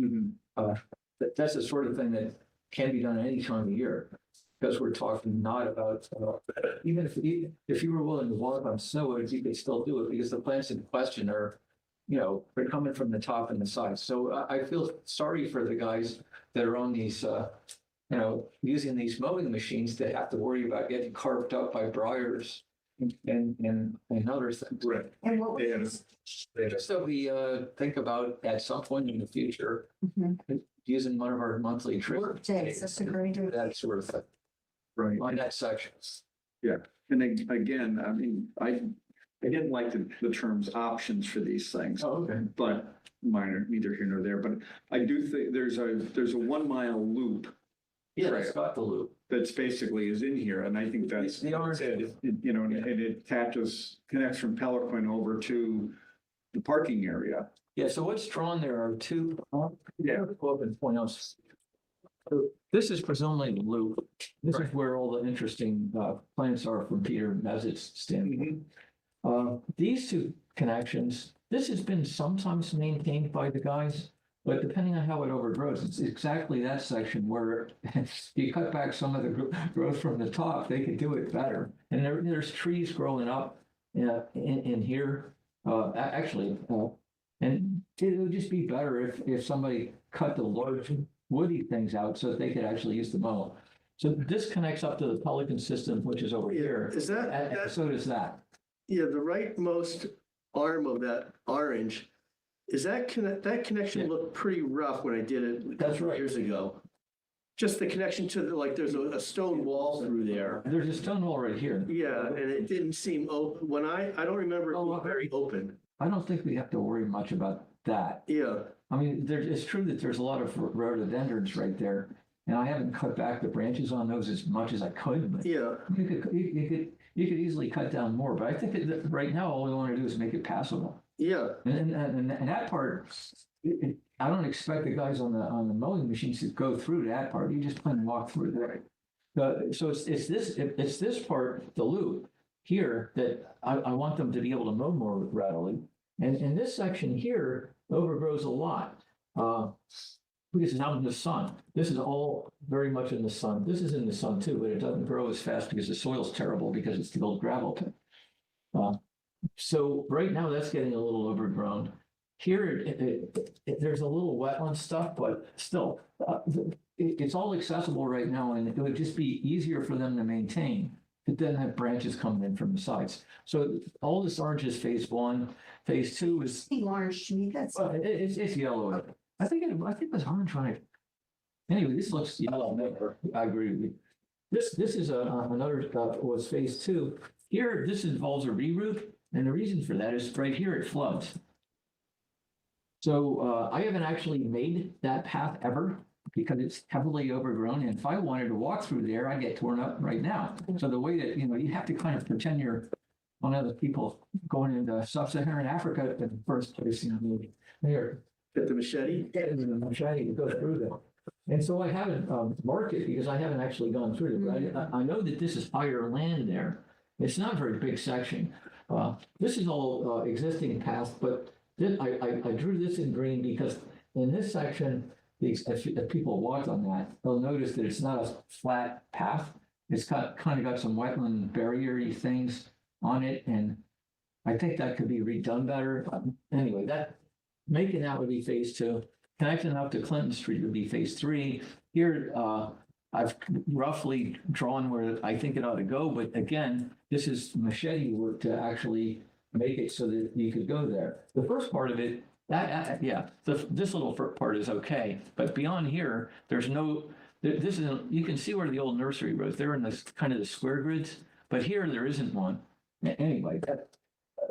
That's the sort of thing that can be done any time of year. Because we're talking not about, even if you were willing to walk on snow, you could still do it because the plants in question are, they're coming from the top and the sides. So I feel sorry for the guys that are on these, using these mowing machines that have to worry about getting carved up by briars and other things. Right. And what Yeah. was, Just so we think about at some point in the future, using one of our monthly trips. work days, that's a great idea. That sort of thing Right. on that section. And again, I mean, I didn't like the terms options for these things, Oh, okay. but minor, neither here nor there. But I do think there's a 1 mile loop Yeah, it's got the loop. that's basically is in here. And I think that's The orange. it, and it connects from Pelican over to the parking area. Yeah, so what's drawn there are two. Go up and point out. So this is presumably the loop. This is where all the interesting plants are from Peter Mez's standpoint. These two connections, this has been sometimes maintained by the guys, but depending on how it overgrows, it's exactly that section where if you cut back some of the growth from the top, they could do it better. And there's trees growing up in here, actually. And it would just be better if somebody cut the large woody things out so that they could actually use the mow. So this connects up to the Pelican system, which is over here. Is that, And so does that. yeah, the rightmost arm of that orange, is that that connection Yeah. looked pretty rough when I did it. That's right. Years ago. Just the connection to there's a stone wall through there. There's a stone wall right here. Yeah, and it didn't seem open, I don't remember it being very open. I don't think we have to worry much about that. Yeah, I mean, it's true that there's a lot of rhododendrons right there. And I haven't cut back the branches on those as much as I could, but yeah, you could easily cut down more. But I think that right now, all we want to do is make it passable. yeah, And that part, I don't expect the guys on the mowing machines to go through that part. You just plan to walk through there. So it's this part, the loop here, that I want them to be able to mow more readily. And this section here overgrows a lot. Because it's out in the sun. This is all very much in the sun. This is in the sun too, but it doesn't grow as fast because the soil's terrible because it's the old gravel pit. So right now that's getting a little overgrown. Here, there's a little wetland stuff, but still, it's all accessible right now, and it would just be easier for them to maintain. But then have branches coming in from the sides. So all this orange is phase 1. Phase 2 is See, orange to me, that's, well, it's yellow. I think it was orange on it. Anyway, this looks yellow. I agree with you. This is another was phase 2. Here, this involves a reroute, and the reason for that is right here it floods. So I haven't actually made that path ever because it's heavily overgrown. And if I wanted to walk through there, I get torn up right now. So the way that you have to kind of pretend you're one of the people going into sub-Saharan Africa in the first place. There. get the machete. I'm trying to go through them. And so I haven't marked it because I haven't actually gone through it. But I know that this is higher land there. It's not a very big section. This is all existing paths, but I drew this in green because in this section, if people walk on that, they'll notice that it's not a flat path. It's kind of got some wetland barrier-y things on it. And I think that could be redone better. Anyway, making that would be phase 2. Connecting up to Clinton Street would be phase 3. Here, I've roughly drawn where I think it ought to go, but again, this is machete work to actually make it so that you could go there. The first part of it, this little part is okay, but beyond here, there's no. You can see where the old nursery was. They're in this kind of the square grids, but here there isn't one. Anyway,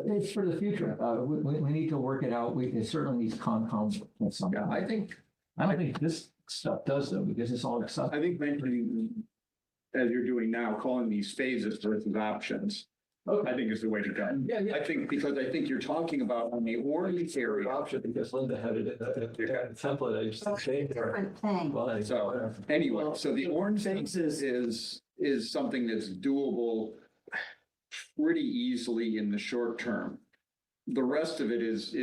it's for the future. We need to work it out. It certainly needs Concom at some point. I don't think this stuff does though, because it's all accessible. I think mentioning, as you're doing now, calling these phases versus options Okay. I think is the way to go. Yeah, yeah. I think, because I think you're talking about on the orange area. Option because Linda had it in the template. I just changed her. Different thing. Well, So anyway, so the orange is something that's doable pretty easily in the short term. The rest of it is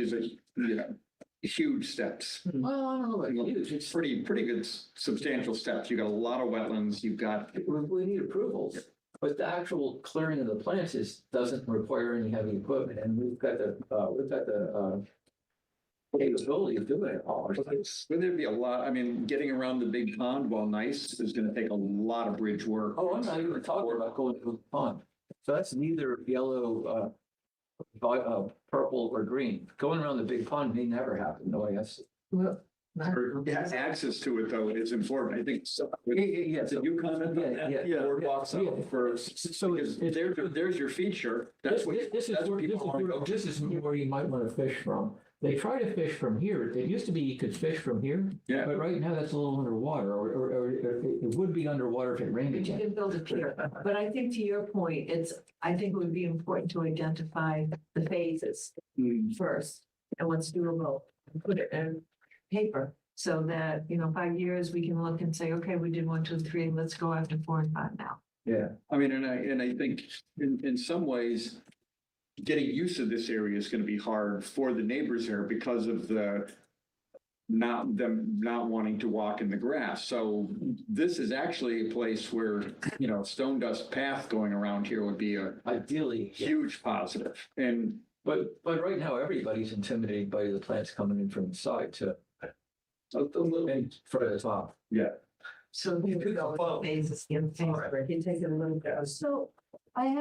huge steps. Well, I don't know about huge. It's pretty good substantial steps. You got a lot of wetlands, you've got, We need approvals, but the actual clearing of the plants doesn't require any heavy equipment, and we've got the capability of doing it all. would there be a lot, I mean, getting around the big pond, while nice, is gonna take a lot of bridge work. Oh, I'm not even talking about going to the pond. So that's neither yellow, purple or green. Going around the big pond may never happen, no, I guess. Well, Access to it though is important, I think. So, Yeah. did you comment on that? Yeah. Boardwalks Yeah. out first, So because there's your feature, that's what. This is that's what people wanna go to. this is where you might want to fish from. They try to fish from here. It used to be you could fish from here, Yeah. but right now that's a little underwater, or it would be underwater if it rained you again. can build a pier, but I think to your point, I think it would be important to identify the phases first and what's doable, and put it in paper. So that, 5 years, we can look and say, okay, we did 1, 2, 3, let's go after 4 and 5 now. Yeah. I mean, and I think in some ways, getting used to this area is gonna be hard for the neighbors here because of them not wanting to walk in the grass. So this is actually a place where, stone dust path going around here would be a Ideally, yeah. huge positive. And But right now, everybody's intimidated by the plants coming in from the side too. a little, And for the top. So here we go, with the phases, in favor, you take it a little bit. So I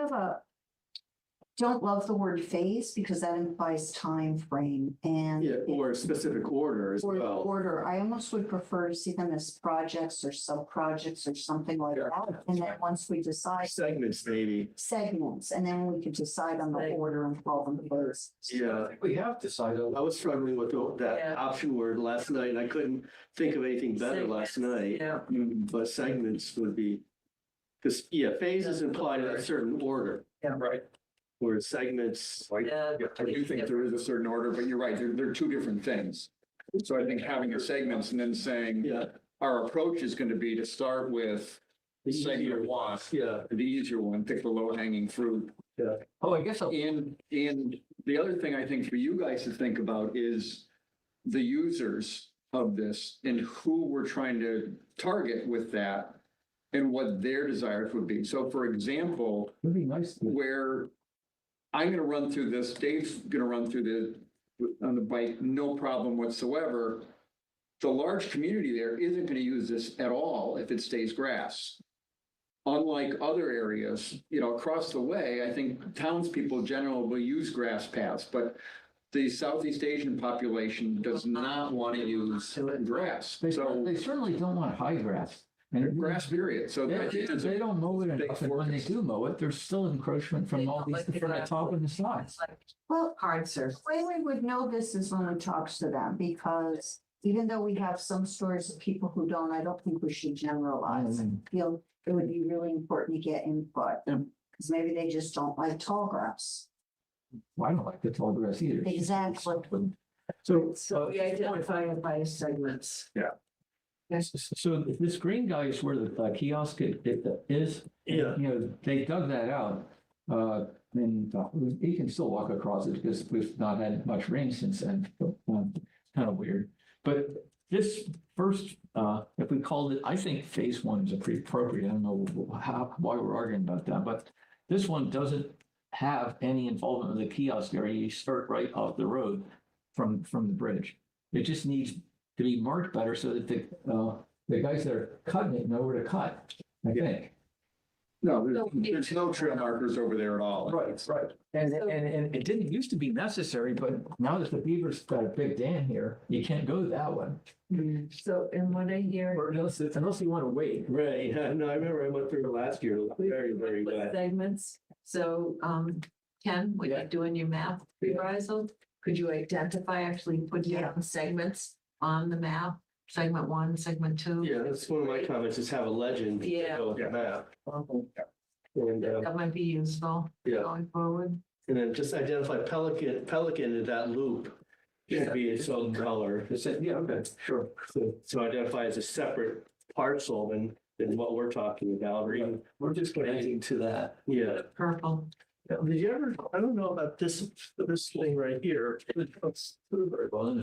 don't love the word phase because that implies time frame and. Yeah, or a specific order as Or well. order, I almost would prefer to see them as projects or sub-projects or something like Yeah. that. And then once we decide Segments, maybe. segments, and then we could decide on the order and call them first. Yeah. We have decided. I was struggling with that Yeah. option word last night and I couldn't think of anything better last night. Yeah, But segments would be, because, phases imply a certain order. Yeah. Right. Whereas segments, yeah. I do think there is a certain order, but you're right, they're two different things. So I think having a segments and then saying, yeah. our approach is gonna be to start with The easier segment one, Yeah. the easier one, pick the low hanging fruit. Oh, I guess I'll. And the other thing I think for you guys to think about is the users of this and who we're trying to target with that and what their desires would be. So for example, It'd be nice. where I'm gonna run through this, Dave's gonna run through on the bike, no problem whatsoever. The large community there isn't gonna use this at all if it stays grass. Unlike other areas, across the way, I think townspeople generally will use grass paths, but the Southeast Asian population does not want to use grass. They So certainly don't want high grass. And grass period. So They they don't mow it enough, and when they do mow it, there's still encroachment from all these, from the top and the sides. Well, Hard surface. the way we would know this is when we talk to them, because even though we have some stories of people who don't, I don't think we should generalize. I feel it would be really important to get input, because maybe they just don't like tall grass. Well, I don't like the tall grass either. Exactly. So we identify it by segments. So this green guy is where the kiosk is. Yeah. They dug that out. And you can still walk across it because we've not had much rain since then. Kind of weird. But this first, if we called it, I think phase one is pretty appropriate. I don't know why we're arguing about that, but this one doesn't have any involvement with the kiosk area. You start right off the road from the bridge. It just needs to be marked better so that the guys that are cutting it know where to cut, I think. no, there's no trail markers over there at all. Right. And it didn't used to be necessary, but now that the beaver's got a big dam here, you can't go that one. So, and what I hear. Or unless you want to wait. Right, yeah, no, I remember I went through it last year, it was very, very with wet. segments. So, Ken, when you're doing your map revisal, could you identify, actually put down segments on the map? Segment 1, segment 2? Yeah, that's one of my comments, is have a legend to Yeah. go with the map. And, That might be useful yeah, going forward. and then just identify Pelican in that loop. Should be its own color. Is it, yeah, okay, sure. So identify as a separate parcel than what we're talking about, or even, We're just connecting to that. yeah. Purple. Did you ever, I don't know about this thing right here. Very well.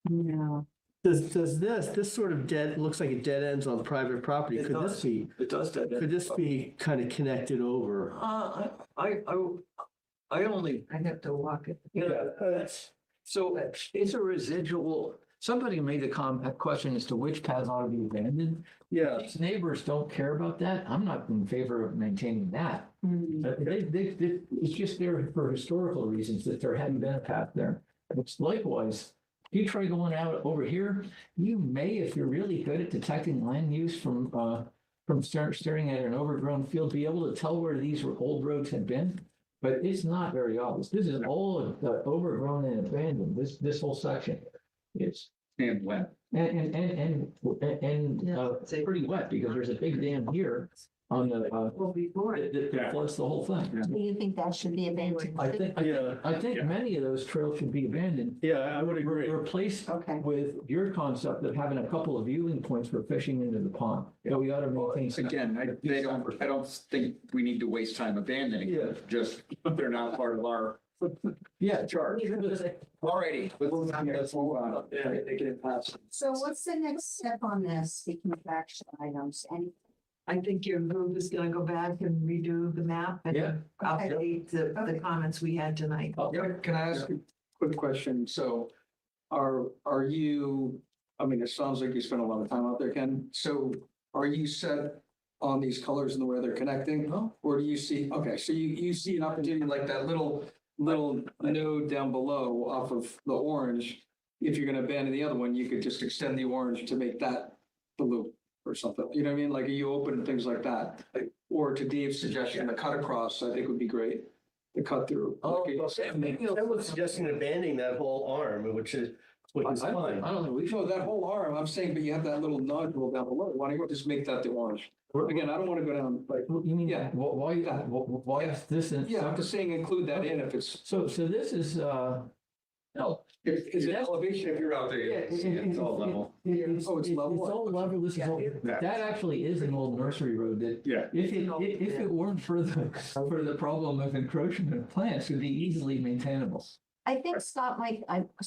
No. Does this sort of looks like it dead ends on private property. It Could does. It does that. could this be kind of connected over? I only, I'd have to walk it. so it's a residual, somebody made the question as to which paths ought to be abandoned. Yeah, These neighbors don't care about that. I'm not in favor of maintaining that. It's just there for historical reasons that there hadn't been a path there. It's likewise, you try going out over here, you may, if you're really good at detecting land use from staring at an overgrown field, be able to tell where these old roads had been. But it's not very obvious. This is all overgrown and abandoned, this whole section. It's, And wet. and pretty wet because there's a big dam here on the, Well, before it. that floods the whole thing. Do you think that should be abandoned? I think many of those trails should be abandoned. yeah, I would agree. Replaced Okay. with your concept of having a couple of viewing points for fishing into the pond. Yeah, we ought to maintain. some- Again, I don't think we need to waste time abandoning. Yeah. them. Just, they're not part of our Yeah. charge. Alrighty, let's move on. Yeah, they get it passed. So what's the next step on this, speaking of action items? Any I think your group is gonna go back and redo the map and Yeah. update the Okay. comments we had tonight. Can I ask a quick question? So are you, I mean, it sounds like you spent a lot of time out there, Ken. So are you set on these colors and the way they're connecting? No. Or do you see, okay, so you see an opportunity like that little node down below off of the orange. If you're gonna abandon the other one, you could just extend the orange to make that the loop or something. You know what I mean? Like, are you open to things like that? Or to Dave's suggestion, the cut across, I think would be great. The cut through. I was suggesting abandoning that whole arm, which is fine. I don't know, we No, should. that whole arm, I'm saying, but you have that little nodule down below. Why don't you just make that the orange? Again, I don't want to go down like, You mean, Yeah. why is this? yeah, I'm just saying include that in if it's, So this is, no. if, is it elevation if you're out there? Yeah, It's all level. Oh, it's level? It's all level, this is all, that actually is an old nursery road that, Yeah. if it weren't for the problem of encroachment of plants, it would be easily maintainable. I think Scott might,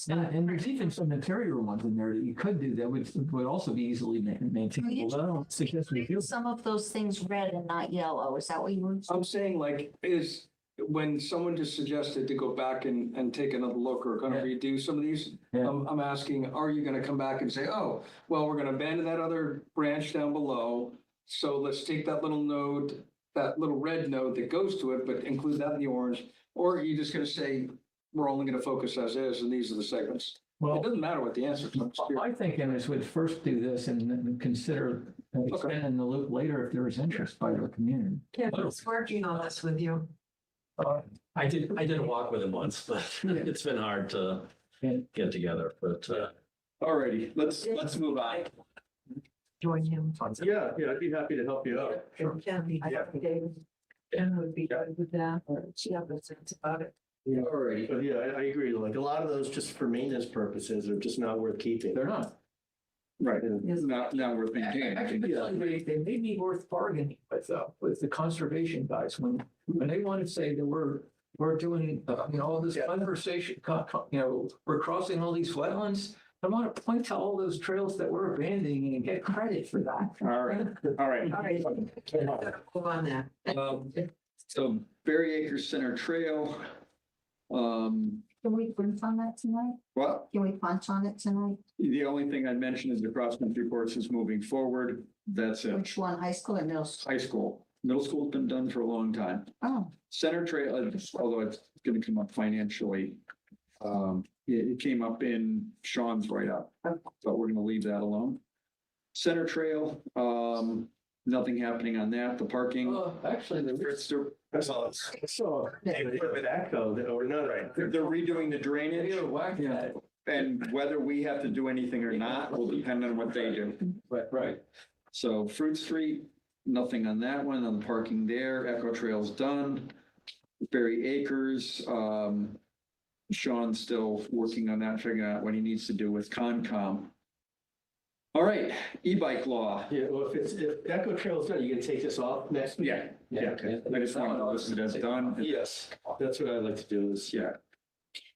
And there's even some interior ones in there that you could do that would also be easily maintainable. I don't suggest we do. some of those things red and not yellow. Is that what you were? I'm saying like, is, when someone just suggested to go back and take another look or kind of redo some of these, Yeah. I'm asking, are you gonna come back and say, oh, well, we're gonna abandon that other branch down below. So let's take that little node, that little red node that goes to it, but include that in the orange. Or are you just gonna say, we're only gonna focus as is, and these are the segments? It Well, doesn't matter what the answer is. I'm just curious. my thinking is we'd first do this and then consider expanding the loop later if there is interest by the community. Kevin's working on this with you. I did a walk with him once, but it's been hard to get together, but, Alrighty, let's move on. Join him. Yeah, I'd be happy to help you out. Jen would be good with that, or she has a sense about it. Alrighty. But yeah, I agree. Like a lot of those just for maintenance purposes are just not worth keeping. They're not. Right, now we're thinking. Actually, they may be worth bargaining with the conservation guys when they want to say that we're doing, all this conversation, we're crossing all these wetlands. I want to point to all those trails that we're abandoning and get credit for that. All right. All right. Move on that. So Berry Acres Center Trail. Can we punch on that tonight? Well, Can we punch on it tonight? the only thing I mentioned is the cross-country course is moving forward. That's it. Which one, high school or middle school? High school, middle school's been done for a long time. Oh, Center Trail, although it's gonna come up financially. It came up in Sean's write-up, but we're gonna leave that alone. Center Trail, nothing happening on that. The parking. Actually, So, with Echo, or not, right? They're redoing the drainage, yeah, and whether we have to do anything or not will depend on what they do. right. So Fruit Street, nothing on that one, on the parking there. Echo Trail's done. Berry Acres, Sean's still working on that, figuring out what he needs to do with Concom. All right, e-bike law. Yeah, well, if Echo Trail's done, you can take this off next week. Yeah, okay. I just want to list it as done. Yes, that's what I'd like to do is, Yeah.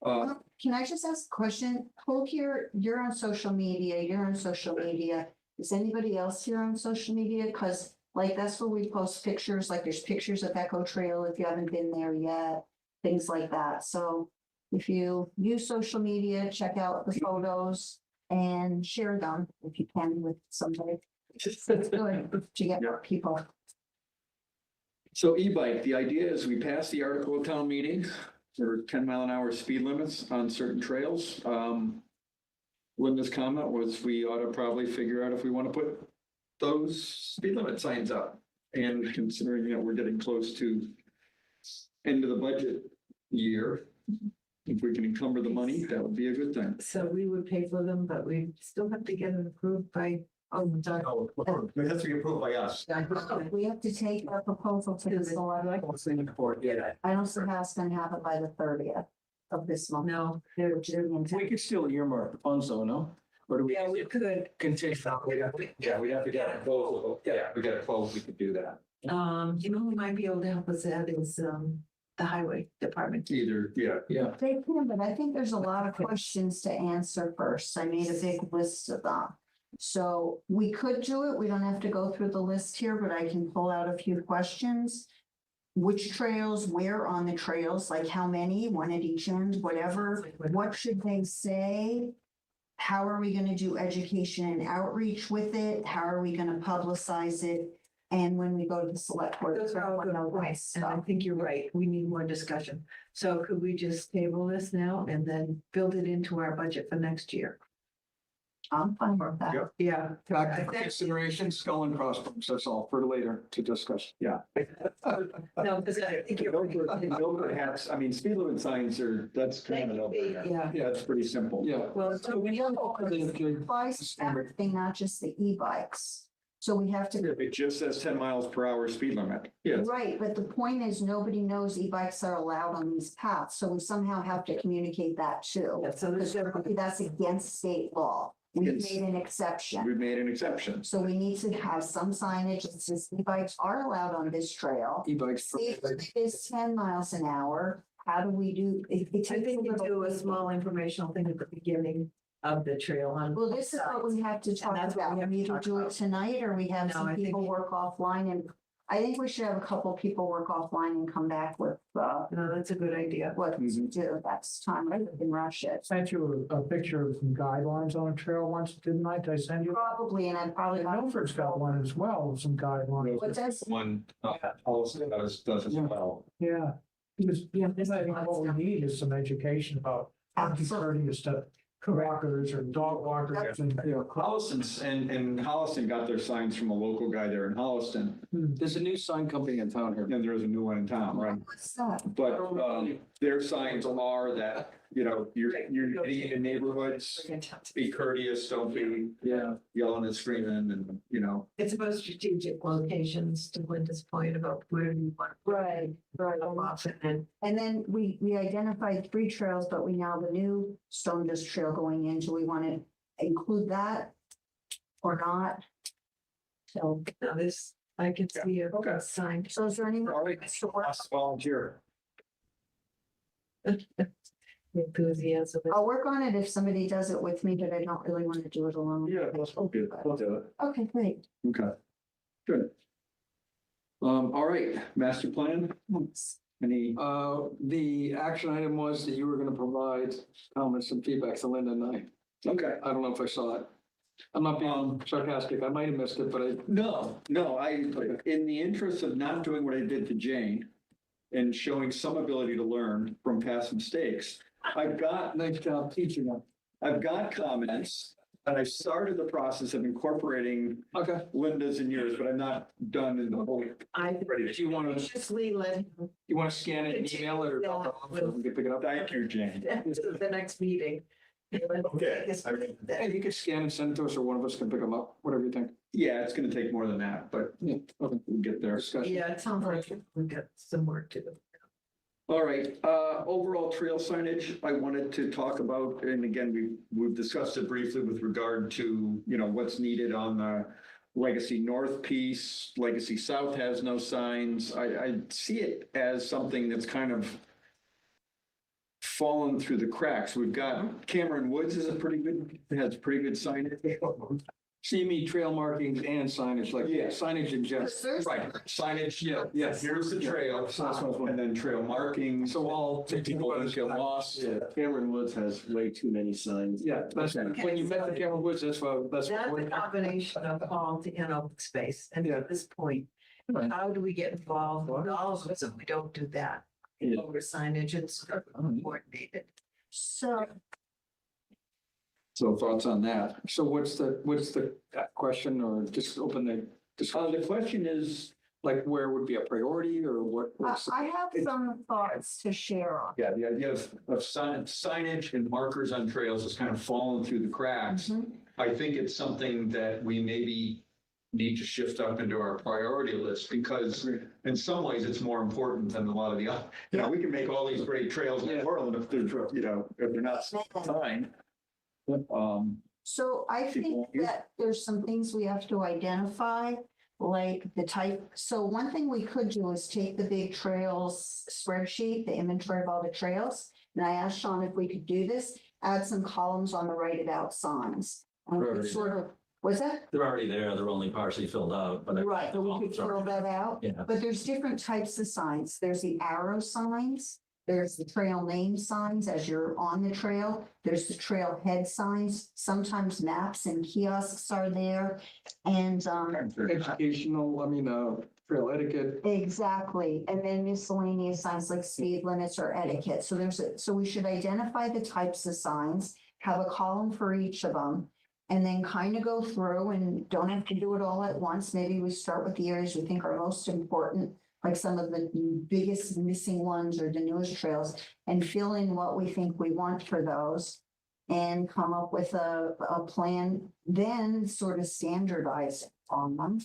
Can I just ask a question? Hope you're on social media, Is anybody else here on social media? Because like, that's where we post pictures, like there's pictures of Echo Trail if you haven't been there yet, things like that. So if you use social media, check out the photos and share them if you can with somebody. It's good to get more people. So e-bike, the idea is we pass the article at town meeting for 10-mile-an-hour speed limits on certain trails. Linda's comment was we ought to probably figure out if we want to put those speed limit signs up. And considering that we're getting close to end of the budget year, if we can encumber the money, that would be a good thing. So we would pay for them, but we still have to get it approved by, It has to be approved by us. We have to take our proposal to the select. I don't see how it's gonna happen by the 30th of this month. no, We could still earmark the funds though, no? Or do we? yeah, we could. Continue. Yeah, we'd have to get a proposal. Yeah, we got a quote, we could do that. You know who might be able to help us out is, the highway department. Either, yeah. They can, but I think there's a lot of questions to answer first. I made a big list of them. So we could do it. We don't have to go through the list here, but I can pull out a few questions. Which trails, where on the trails, like how many, one at each end, whatever. What should they say? How are we gonna do education and outreach with it? How are we gonna publicize it? And when we go to the select board. Those are all good points, and I think you're right, we need more discussion. So could we just table this now and then build it into our budget for next year? I'm fine with that. Yep. Yeah. Back to consideration, skull and crossbones, that's all for later to discuss. No, because I think you're right. No, perhaps, I mean, speed limit signs are, that's kind of an open. Yeah, Yeah, it's pretty simple. Yeah. well, so we don't. Applies to everything, not just the e-bikes. So we have to, It just says 10 miles per hour speed limit. Yeah. right, but the point is, nobody knows e-bikes are allowed on these paths, so we somehow have to communicate that too. Yeah, so there's Because that's against state law. We've Yes. made an exception. We've made an exception. So we need to have some signage that says e-bikes are allowed on this trail. E-bikes. See, if it is 10 miles an hour, how do we do? It takes I think you little- do a small informational thing at the beginning of the trail on. Well, this is what we have to talk that's what we about. have to We either talk do it about. tonight or we have No, some I think- people work offline, and I think we should have a couple people work offline and come back with No, that's a good idea. what to Mhm. do. That's time, rather than rush it. Sent you a picture of some guidelines on a trail once, didn't I? Did I send you? Probably, and I probably. And Milford's got one as well, some guidelines. What does, One, also does as well. Yeah. Because, Yeah, I think what we need is some education about courteous to walkers or dog walkers and. Holliston's and Holliston got their signs from a local guy there in Holliston. There's a new sign company in town here. And there's a new one in town, right? what's that? But their signs are that, you know, you're getting in neighborhoods, be courteous, don't be yelling and screaming and, you know. It's about strategic locations, to Linda's point about where you want. Right, right. Go off and And then we identified 3 trails, but we now have a new Stone Dust Trail going in. Do we want to include that or not? So, now this, I can see a Okay. sign. so is there any? All right. Volunteer. Enthusiasm. I'll work on it if somebody does it with me, but I don't really want to do it alone. Yeah, let's hope it. We'll do it. Okay, great. Okay. Good. All right, master plan, Thanks. any, The action item was that you were gonna provide comments and feedback to Linda and I. okay. I don't know if I saw it. I'm not being sarcastic. I might have missed it, but I, No, in the interest of not doing what I did to Jane and showing some ability to learn from past mistakes, I've got nice job teaching them. I've got comments and I started the process of incorporating Okay. Linda's and yours, but I'm not done in the whole. I Do you want to, graciously let him scan it and email it or drop it off so we can pick it up? Thank you, Jane. to the next meeting. Okay. And you could scan and send it to us, or one of us can pick them up, whatever you think. Yeah, it's gonna take more than that, but Yeah, okay. we'll get there. Discussion. Yeah, it sounds like we've got some work to do. All right, overall trail signage, I wanted to talk about, and again, we've discussed it briefly with regard to, what's needed on the Legacy North piece. Legacy South has no signs. I see it as something that's kind of fallen through the cracks. We've got Cameron Woods has pretty good signage. So you mean trail markings and signage, like Yeah. signage in general? Right, signage, Yeah. here's the trail, So that's what I was and then trail markings. So all. People don't get lost. Yeah, Cameron Woods has way too many signs. Yeah, that's, when you met the Cameron Woods, that's what. That's a combination of all and open space. And Yeah. at this point, how do we get involved with all of us if we don't do that? Yeah. Over signage and sort of coordinated. So So thoughts on that? So what's the question, or just open the discussion? The question is, Like where would be a priority, or what? what's the- I have some thoughts to share on. yeah, the idea of signage and markers on trails has kind of fallen through the cracks. Mhm. I think it's something that we maybe need to shift up into our priority list, because in some ways it's more important than a lot of the other. We can make all these great trails in the world, and if they're, if they're not signed. So I think that there's some things we have to identify, like the type. So one thing we could do is take the big trails spreadsheet, the inventory of all the trails. And I asked Sean if we could do this, add some columns on the write about signs. And we could Right. sort of, was that? They're already there, they're only partially filled out, but. Right, but we could fill that out. Yeah. But there's different types of signs. There's the arrow signs. There's the trail name signs as you're on the trail. There's the trail head signs. Sometimes maps and kiosks are there. And Educational, trail etiquette. exactly. And then miscellaneous signs like speed limits or etiquette. So we should identify the types of signs, have a column for each of them. And then kind of go through, and don't have to do it all at once. Maybe we start with the areas we think are most important, like some of the biggest missing ones or the newest trails, and fill in what we think we want for those and come up with a plan, then sort of standardize on them.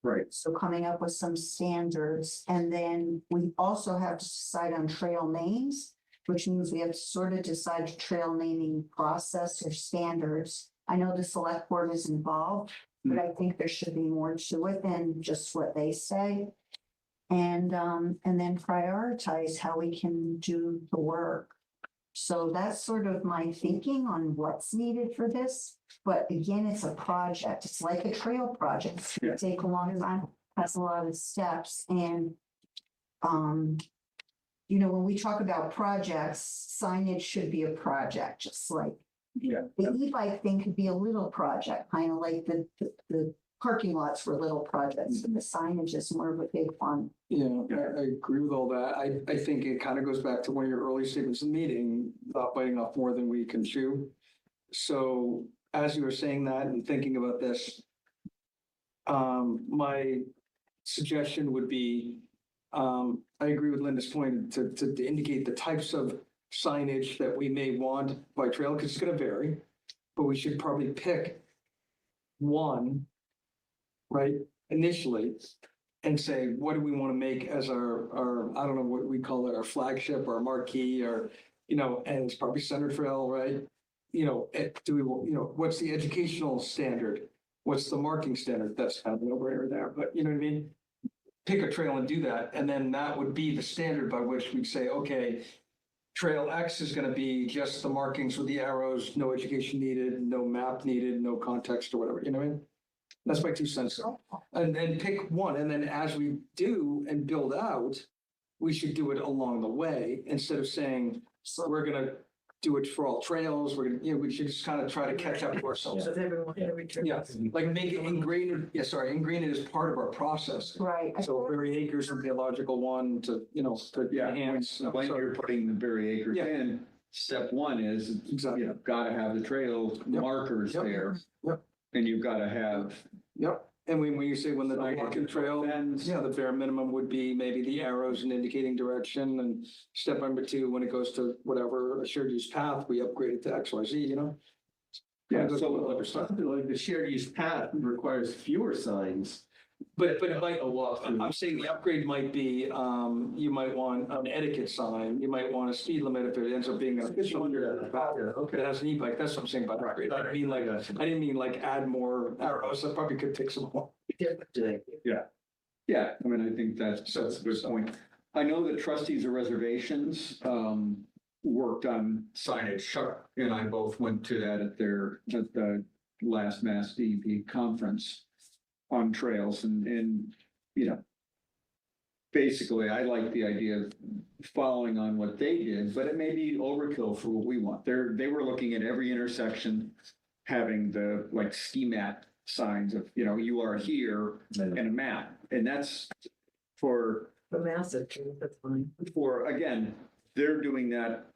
Right. So coming up with some standards, and then we also have to decide on trail names, which means we have to sort of decide the trail naming process or standards. I know the select board is involved, but I think there should be more to it than just what they say. And then prioritize how we can do the work. So that's sort of my thinking on what's needed for this. But again, it's a project. It's like a trail project. It's gonna take a long time, has a lot of steps, and when we talk about projects, signage should be a project, just like Yeah. the e-bike thing could be a little project, kind of like the parking lots were little projects, and the signage is more of a big one. Yeah, I agree with all that. I think it kind of goes back to one of your early statements in the meeting, about biting off more than we can chew. So as you were saying that and thinking about this, my suggestion would be, I agree with Linda's point to indicate the types of signage that we may want by trail, because it's going to vary, but we should probably pick one, right, initially, and say, what do we want to make as our, I don't know what we call it, our flagship, our marquee, or, and it's probably Center Trail, right? Do we, what's the educational standard? What's the marking standard? That's kind of a no-brainer there, but you know what I mean? Pick a trail and do that, and then that would be the standard by which we'd say, okay, Trail X is going to be just the markings with the arrows, no education needed, no map needed, no context or whatever, you know what I mean? That's my 2 cents. And then pick one, and then as we do and build out, we should do it along the way, instead of saying, so we're going to do it for all trails, we're going to, we should just kind of try to catch up to ourselves. With everyone, every trip. Yeah, like make it ingrain it as part of our process. Right. So Berry Acres would be a logical one to, to enhance. When you're putting the Berry Acres Yeah. in, step one is, Exactly. gotta have the trail Yep. markers Yep. there. Yep. And you've gotta have Yep, And when you say when the Like, walking trail, bends. yeah, the bare minimum would be maybe the arrows and indicating direction, and step number two, when it goes to whatever, a shared use path, we upgrade it to X, Y, Z, you know? Yeah, Goes so with other stuff. Something like the shared use path requires fewer signs. But it might, A walk through. I'm saying the upgrade might be, you might want an etiquette sign, you might want a speed limit if it ends up being an official. Okay. It has an e-bike, that's what I'm saying about upgrade. I mean, like, I didn't mean like add more arrows, I probably could take some more. Yeah, I mean, I think that's a good point. I know that trustees of reservations, worked on signage. Chuck and I both went to that at the last Mass DEP conference on trails and, you know, basically, I like the idea of following on what they did, but it may be overkill for what we want. They were looking at every intersection, having the like ski mat signs of, you know, you are here and a map. And that's for, The massive tree, that's fine. again, they're doing that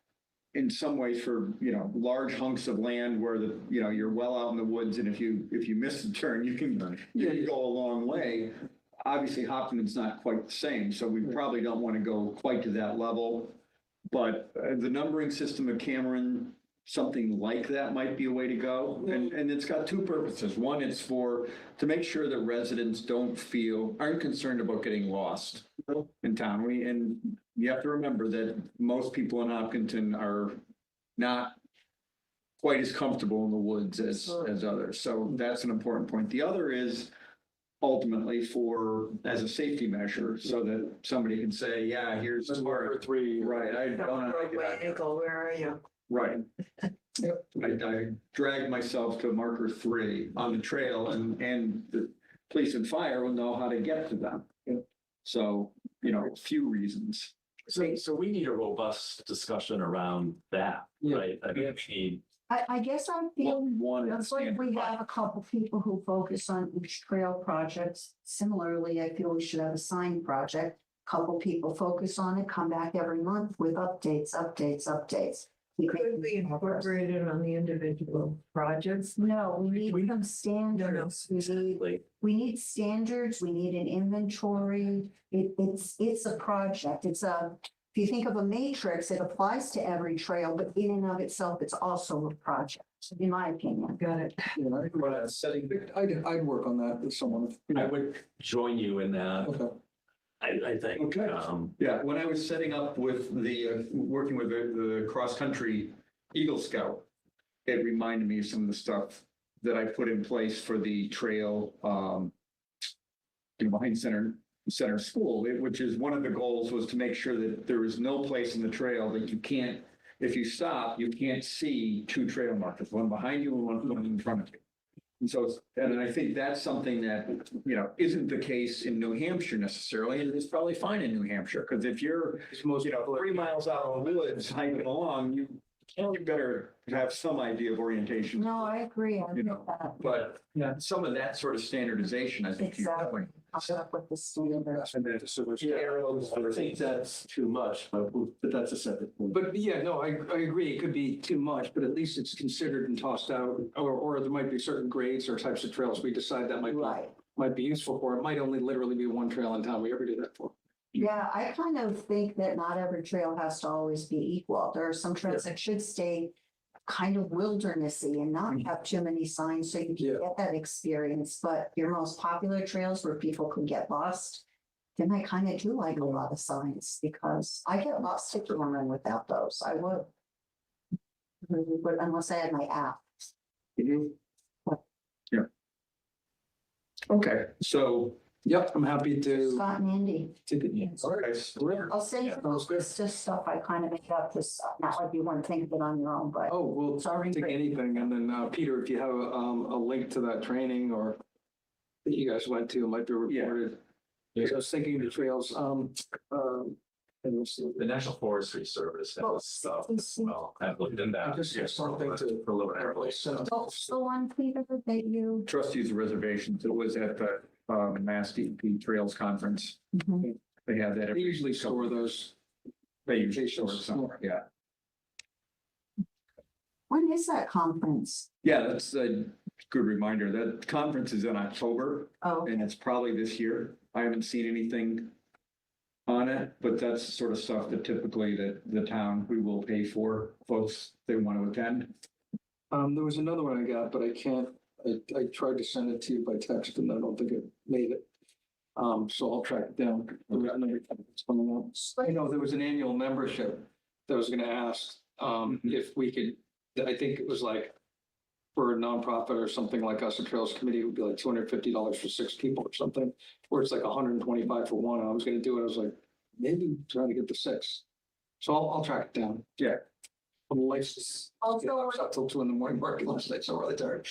in some ways for, you know, large hunks of land where you're well out in the woods, and if you miss a turn, you can go a long way. Obviously, Hopkinton's not quite the same, so we probably don't want to go quite to that level. But the numbering system of Cameron, something like that might be a way to go. And it's got two purposes. One, it's to make sure that residents aren't concerned about getting lost in town. And you have to remember that most people in Hopkinton are not quite as comfortable in the woods as others. So that's an important point. The other is ultimately as a safety measure, so that somebody can say, yeah, here's Marker 3. right. I don't know. Nickel, where are you? Right. I dragged myself to marker 3 on the trail, and the police and fire will know how to get to them. So, you know, a few reasons. So we need a robust discussion around that, Yeah. right? I mean, we need I guess I feel One it's like we have a couple people who focus on each trail projects. Similarly, I feel we should have a sign project. Couple people focus on it, come back every month with updates. We Could be incorporated on the individual projects. No, we need some standards. We need standards. We need an inventory. It's a project. If you think of a matrix, it applies to every trail, but in and of itself, it's also a project, in my opinion. Got it. I'd work on that with someone. I would join you in that, Okay. I think. Okay. Yeah, when I was setting up with working with the cross-country Eagle Scout, it reminded me of some of the stuff that I put in place for the trail behind Center School, which is one of the goals was to make sure that there is no place in the trail that you can't, if you stop, you can't see two trail markers, one behind you and one in front of you. And so, and I think that's something that, you know, isn't the case in New Hampshire necessarily, and it's probably fine in New Hampshire, because if you're, 3 miles out in the woods hiking along, you better have some idea of orientation. No, I agree. I You get know, that. But some of that sort of standardization, I think you Exactly. I'll set up with the standards. And then arrows, I think that's too much, but that's a separate point. But yeah, no, I agree. It could be too much, but at least it's considered and tossed out. Or there might be certain grades or types of trails we decide that Right. might be useful for. It might only literally be one trail in town we ever do that for. Yeah, I kind of think that not every trail has to always be equal. There are some trails that should stay kind of wildernessy and not have too many signs so you can get that experience. But your most popular trails where people can get lost, then I kind of do like a lot of signs because I get lost if you run without those. I would. But unless I had my app. Okay, so. Yep, I'm happy to. Scott and Andy. All right. I'll send you those list of stuff I kind of made up, just not like you want to think of it on your own, but. Oh, we'll Sorry. take anything. And then, Peter, if you have a link to that training or that you guys went to, it might be recorded. Because I was thinking the trails, and we'll see. The National Forestry Service has stuff as well. I've looked in that. Just something to Preliminarily. so. So one, Peter, that you. Trustees of reservations, it was at the Mass DEP Trails Conference. Mhm. They have that. They usually store those. They usually store it somewhere, yeah. When is that conference? Yeah, that's good reminder. That conference is in October Oh, and it's probably this year. I haven't seen anything on it, but that's the sort of stuff that typically the town, we will pay for folks they want to attend. There was another one I got, but I can't, I tried to send it to you by text and I don't think it made it. So I'll track it down. It's coming up. I know there was an annual membership that I was gonna ask, if we could, I think it was like for a nonprofit or something like us, the Trails Committee, it would be like $250 for 6 people or something, or it's like 125 for one. I was gonna do it. I was like, maybe try to get the 6. So I'll track it down. Yeah. The lights, Also- I was up till 2 a.m. working last night, so I'm really tired.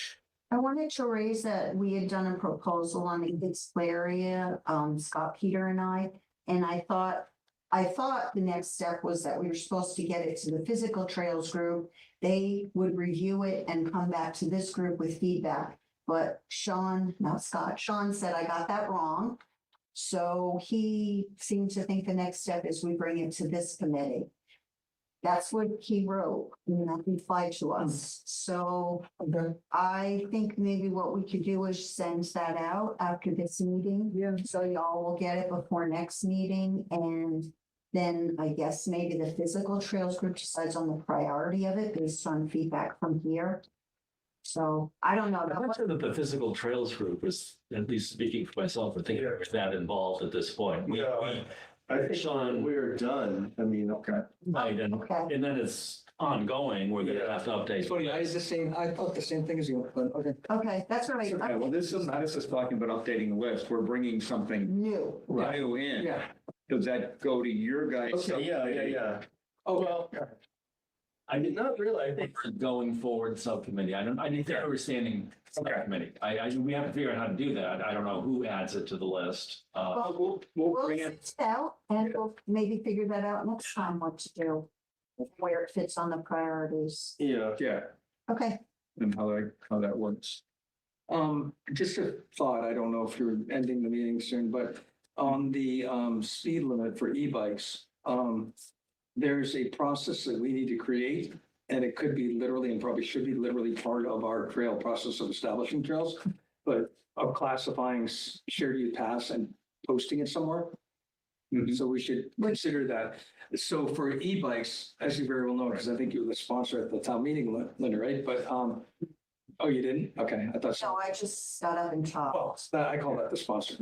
I wanted to raise that we had done a proposal on the kids play area, Scott, Peter and and I thought the next step was that we were supposed to get it to the physical trails group. They would review it and come back to this group with feedback. But Sean said I got that wrong. So he seemed to think the next step is we bring it to this committee. That's what he wrote, and that replied to us. So I think maybe what we could do is send that out after this meeting. Yeah. So y'all will get it before next meeting, and then I guess maybe the physical trails group decides on the priority of it based on feedback from here. So I don't know. I'm not sure that the physical trails group is, at least speaking for myself, or thinking we're that involved at this point. I think Sean- we're done. I mean, okay. Right, Okay. and then it's ongoing, we're gonna have to update. It's funny, I thought the same thing as you, but okay. Okay, that's right. Okay, well, this is just talking about updating the list. We're bringing something New. new in. Yeah. Does that go to your guys? Okay, yeah. Oh, Well, I did not realize, I think, going forward subcommittee, I didn't think we were standing subcommittee. We have to figure out how to do that. I don't know who adds it to the list. Well, We'll We'll bring it. sit out and we'll maybe figure that out next time what to do. Where it fits on the priorities. Yeah. Yeah, Okay, and how that works. Just a thought, I don't know if you're ending the meeting soon, but on the speed limit for e-bikes, there's a process that we need to create, and it could be literally and probably should be literally part of our trail process of establishing trails, but of classifying shared use paths and posting it somewhere. Mhm. So we should consider that. So for e-bikes, as you very well know, because I think you were the sponsor at the town meeting, Linda, right? But, oh, you didn't? Okay, I thought so so. I just got up and talked. Well, I call that the sponsor.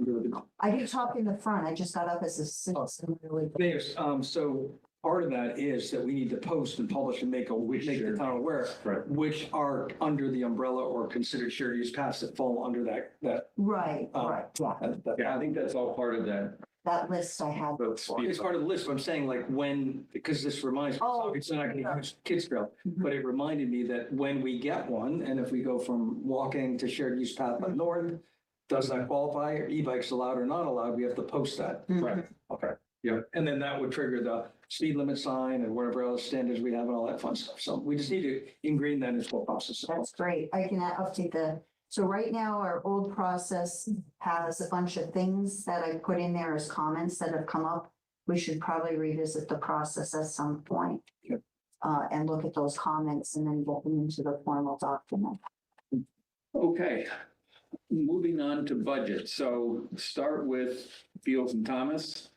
I did talk in the front. I just got up as a citizen. Really. Anyways, so part of that is that we need to post and publish and make the town aware, Right. which are under the umbrella or considered shared use paths that fall under that, Right, right, yeah. Yeah, I think that's all part of that. That list I had. But before. It's part of the list, but I'm saying like when, because this reminds me, Oh, it's not yeah. gonna use kids trail, Mhm. but it reminded me that when we get one, and if we go from walking to shared use path up north, does that qualify? Are e-bikes allowed or not allowed? We have to post that. Mhm. Okay. Yeah, and then that would trigger the speed limit sign and whatever other standards we have and all that fun stuff. So we just need to ingrain that into our process. That's great. I can update so right now our old process has a bunch of things that I put in there as comments that have come up. We should probably revisit the process at some point. Yep. And look at those comments and then get them into the formal document. Okay, moving on to budget. So start with Fields and Thomas.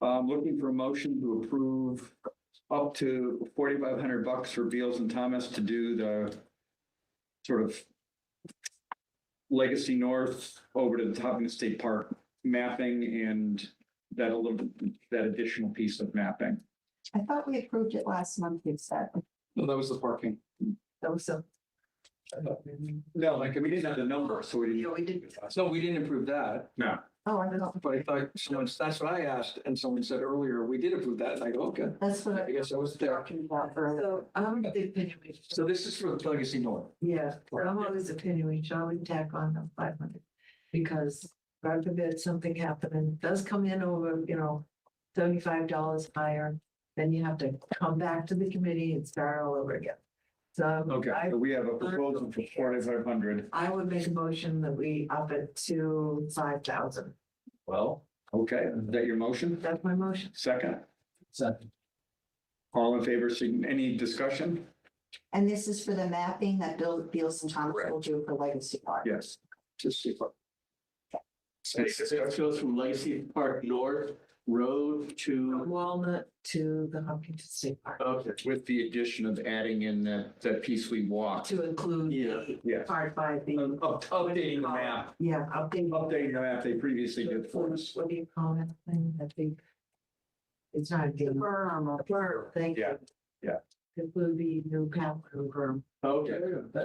Looking for a motion to approve up to $4,500 for Beals and Thomas to do the sort of Legacy North over to the Topping State Park mapping and that additional piece of mapping. I thought we approved it last month, you said. No, that was the parking. So, No, like, we didn't have the number, so we yeah, didn't. we did. No, we didn't approve that, No. Oh, I know. but I thought that's what I asked. And someone said earlier, we did approve that. And I go, okay. That's what I guess I was there. talking about earlier. So I'm the opinion. So this is for the Legacy North. Yeah, I'm always opinion, we shall we tack on the 500? Because God forbid something happened and does come in over, $75 higher, then you have to come back to the committee and start all over again. So Okay, so we have a proposal for 4,500. I would make a motion that we up it to 5,000. Well, Okay, is that your motion? That's my motion. Second? Second. All in favor, any discussion? And this is for the mapping that Beals and Thomas will do for Legacy Park. Yes, just see. It goes from Legacy Park North Road to, Walnut to the Hopkinton State Park, okay, With the addition of adding in that piece we walked. to include yeah. Yeah. part by the, Updating the map, yeah, update. updating the map they previously did for us. What do you call that thing, that big? It's not a big. Berm, thank you. Yeah, yeah. Include the new path and berm. Okay.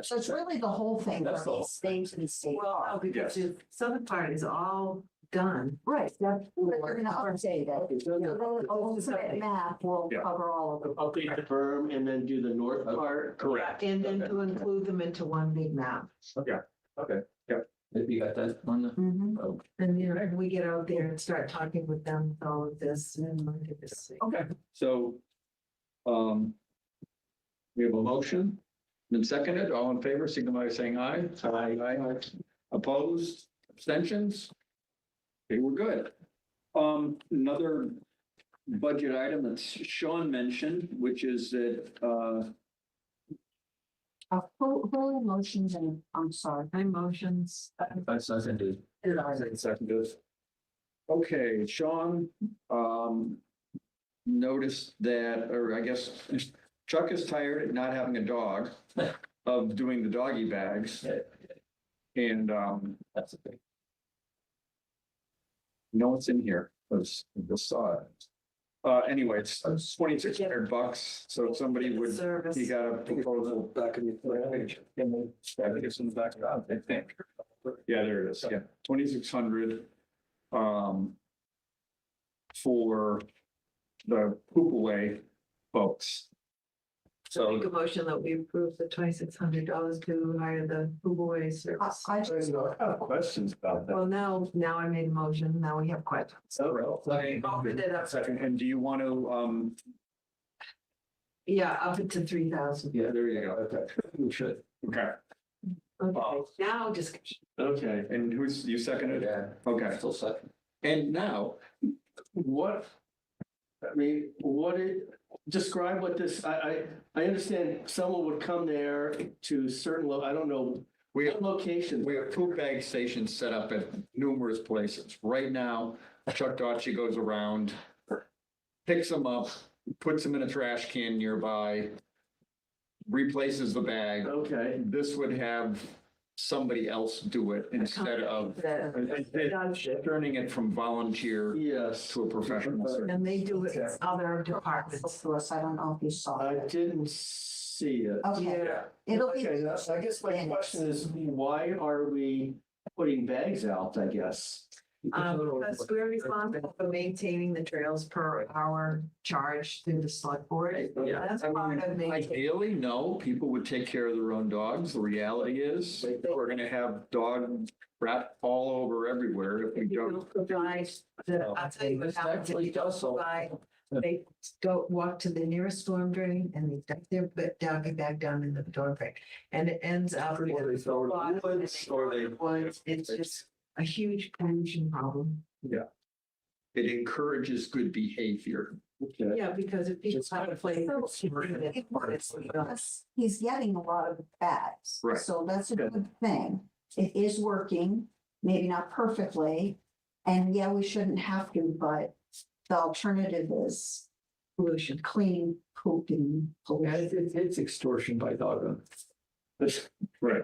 So it's really the whole thing, That's from all. the state to the state Well, no, park. because the southern part is all done. Right, that's, we're gonna update it. The ultimate map will Yeah. cover all of it. Update the berm and then do the north part. Correct. And then to include them into one big map. Maybe you got that on the, Mhm. And, you know, we get out there and start talking with them, with all of this and look at this. Okay, so, we have a motion, been seconded, all in favor, signify by saying aye. Aye. Opposed, abstentions? Okay, we're good. Another budget item that Sean mentioned, which is that, Who motions and, I'm sorry. My motions. that's nothing to. seconded. Okay, Sean, noticed that, or I guess Chuck is tired of not having a dog, of doing the doggy bags. And, That's a big. no, it's in here, because I just saw it. Anyway, it's $2,600, so if somebody would, Service. he got a proposal. Back in the page. I think it's in the back of it, I think. Yeah, there it is, yeah, 2,600. For the poop away folks. So make So, a motion that we approve the $2,600 to hire the Fuboy service. I just, I have questions about that. Well, now I made a motion, now we have questions. Opened it up. second, and do you want to, Yeah, up it to 3,000. yeah, there you go. Okay, we should. Okay, Okay, now discussion. Okay. and who's, you seconded? Yeah. Okay, Still second. and now, What, I mean, describe what this, I understand someone would come there to certain, I don't know, we have, locations. we have poop bag stations set up at numerous places. Right now, Chuck Dotchie goes around, picks them up, puts them in a trash can nearby, replaces the bag. Okay. This would have somebody else do it instead of turning it from volunteer Yes. to a professional service. And they do it in other departments. to us, I don't know if you saw I it. didn't see it. Okay, it'll be. Okay, so I guess my question is, why are we putting bags out, I guess? Because we're responsible for maintaining the trails per hour charge through the select board. Yeah, That's I part mean, of maintaining. ideally, no, people would take care of their own dogs. The reality is, we're gonna have dog crap all over everywhere if we If you don't. don't provide, I'll tell you what happens. If you don't provide, they go walk to the nearest storm drain and they dump their doggy bag down in the storm drain. And it ends up. Or they throw it in the woods, or they- Woods, it's just a huge pollution problem. It encourages good behavior. Yeah, because if people have a place. He's getting a lot of bags. Right. So that's a good thing. It is working, maybe not perfectly. And yeah, we shouldn't have to, but the alternative is Pollution. clean poop and pollution. It's extortion by dog owners. Right.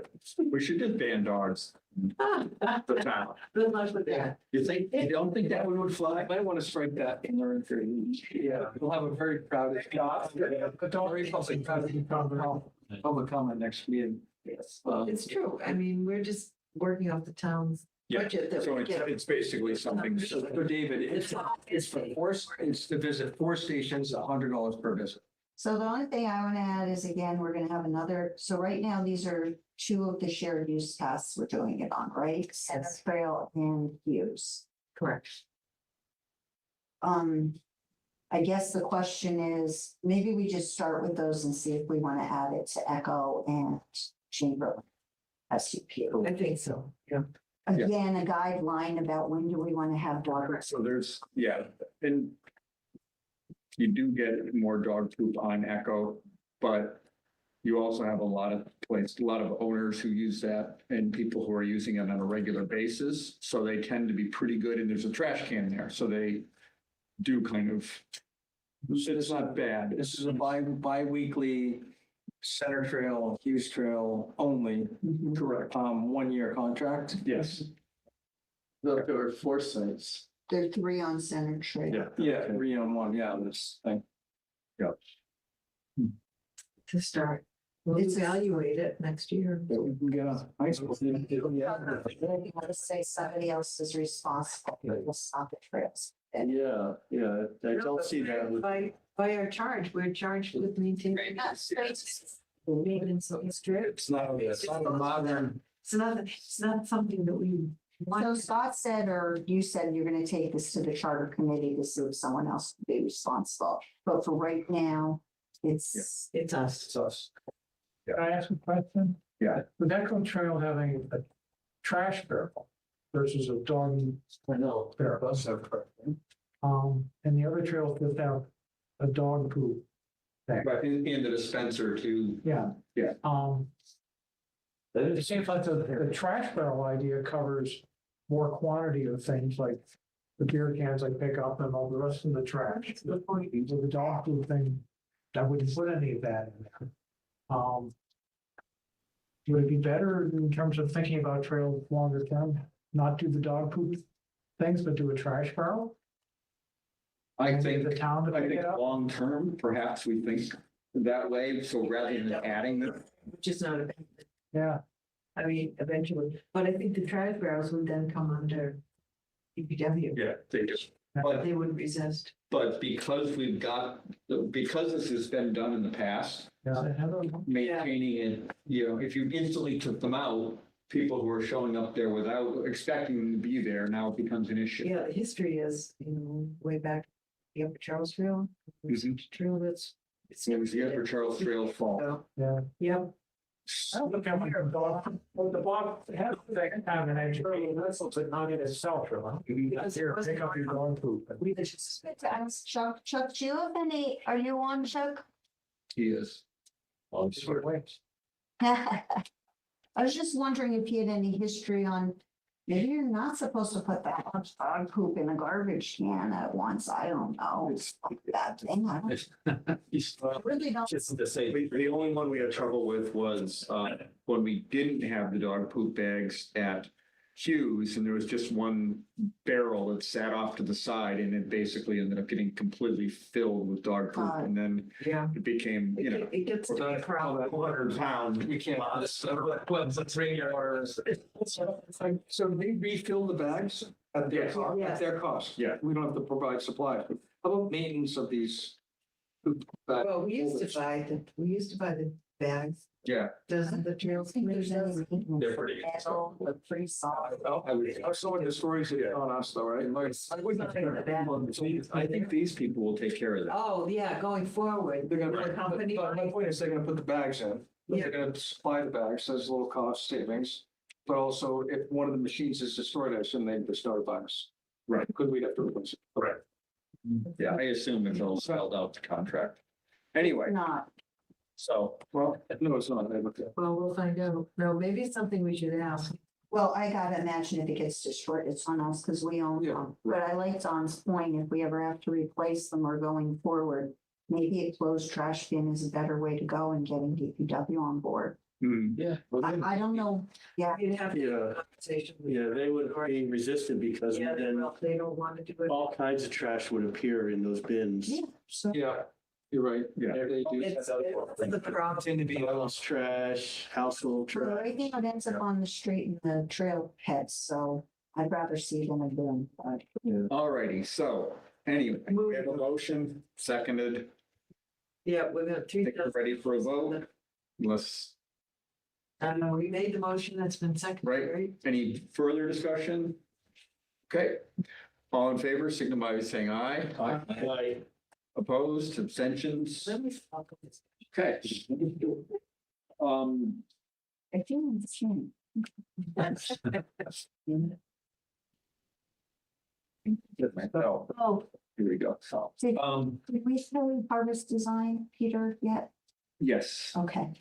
We should just ban dogs. The town. Good luck with that. You don't think that one would I fly? might want to strike that in their entry. Yeah, we'll have a very crowded. Very public comment next meeting. It's true. I mean, we're just working off the town's Yeah, budget that so we get. it's basically something. So David, it's to visit 4 stations, $100 per visit. So the only thing I want to add is, again, we're gonna have another, so right now, these are 2 of the shared use paths we're doing it on, right? Center Trail and Hughes. Correct. I guess the question is, maybe we just start with those and see if we want to add it to Echo and Chamberlain. SUP. I think so. Yeah. Again, a guideline about when do we want to have dog. So there's, yeah, and you do get more dog poop on Echo, but You also have a lot of owners who use that and people who are using it on a regular basis. So they tend to be pretty good, and there's a trash can there, so they do kind of, it's not bad. This is a bi-weekly Center Trail, Hughes Trail only, Correct. 1-year contract. Yes. There were 4 sites. There are 3 on Center Trail. Yeah, 3 on 1, yeah, this thing. To start. We'll It's a- evaluate it next year. That we can get a high school. If you want to say somebody else is responsible, we'll stop the trails. Yeah, I don't see that with. By our charge, we're charged with maintaining. Maintenance of the strip. It's not a modern. It's not something that we So want. Scott said, or you said you're gonna take this to the charter committee to see if someone else can be responsible. But for right now, it's, It's us. It's us. Can I ask a question? Yeah. Would Echo Trail having a trash barrel versus a dog I know. barrel? And the other trails just have a dog poop bag. Right, in the dispenser too. Yeah. Yeah. It seems like the trash barrel idea covers more quantity of things like the beer cans I pick up and all the rest of the trash. With the dog food thing, I wouldn't put any of that in there. Would it be better in terms of thinking about trails longer term, not do the dog poop things, but do a trash barrel? I And think, The town to I pick think it up? long-term, perhaps we think that way, so rather than adding them. Which is not a, Yeah, I mean, eventually, but I think the trash barrels would then come under DPW. Yeah, they do. They wouldn't resist. But because because this has been done in the past, yeah. maintaining it, if you instantly took them out, people who are showing up there without expecting them to be there, now it becomes an issue. Yeah, the history is, way back, the Upper Charles Trail. Mhm. Trail that's. It was the Upper Charles Trail fall. So, Yeah. Yep. I don't look at my dog, well, the dog has to have an education, but not in itself, really. Here, pick up your dog poop. We just. Chuck, do you have any, are you on, Chuck? He is. Wait. I was just wondering if you had any history on, maybe you're not supposed to put that much dog poop in a garbage can at once. I don't know. It's like that thing. I really don't. Just to say, The only one we had trouble with was when we didn't have the dog poop bags at Hughes, and there was just one barrel that sat off to the side, and it basically ended up getting completely filled with dog poop, and then Yeah. it became, It gets to be a problem. 400 pounds. We can't. So they refill the bags at their cost, Yes. at their cost? Yeah. We don't have to provide supplies. How about maintenance of these? bags? Well, we used to buy the bags. Yeah. Doesn't the I trails think committee there's does? any. They're pretty- They're pretty solid. I was showing the stories that on us though, right? I think these people will take care of that. Oh, yeah, going forward. They're gonna, The company. but my point is they're gonna put the bags in. They're gonna supply the bags, there's a little cost savings. But also if one of the machines is destroyed, I assume they destroy by us. Right. Could we have to replace it? Right. Yeah, I assume it's all spelled out the contract. Anyway, Not. so, Well, no, it's not. They looked at. Well, we'll find out. No, maybe it's something we should ask. Well, I gotta imagine if it gets destroyed, it's on us because we own Yeah, them. But I like Don's point, if we ever have to replace them or going forward, maybe a closed trash bin is a better way to go in getting DPW on board. Yeah. I don't know. Yeah. You'd have to have Yeah. a conversation. with- Yeah, they would be resistant because Yeah, then they don't want to do it. all kinds of trash would appear in those bins. Yeah, so Yeah, you're right. Yeah. They do. It's the problem. Tend to be. House trash, household trash. everything that ends up on the street and the trail heads, so I'd rather see it in a bin, but. alrighty, so anyway, we have a motion, seconded. Yeah, we're gonna I think we're ready for a vote. Unless, I don't know, we made the motion, that's been seconded, Right. right? any further discussion? Okay, all in favor, signify by saying aye. Like, Opposed, abstentions? Let me stop this. Okay. I think it's true. Oh, Here we go. So, did we say harvest design, Peter, yet? yes, Okay.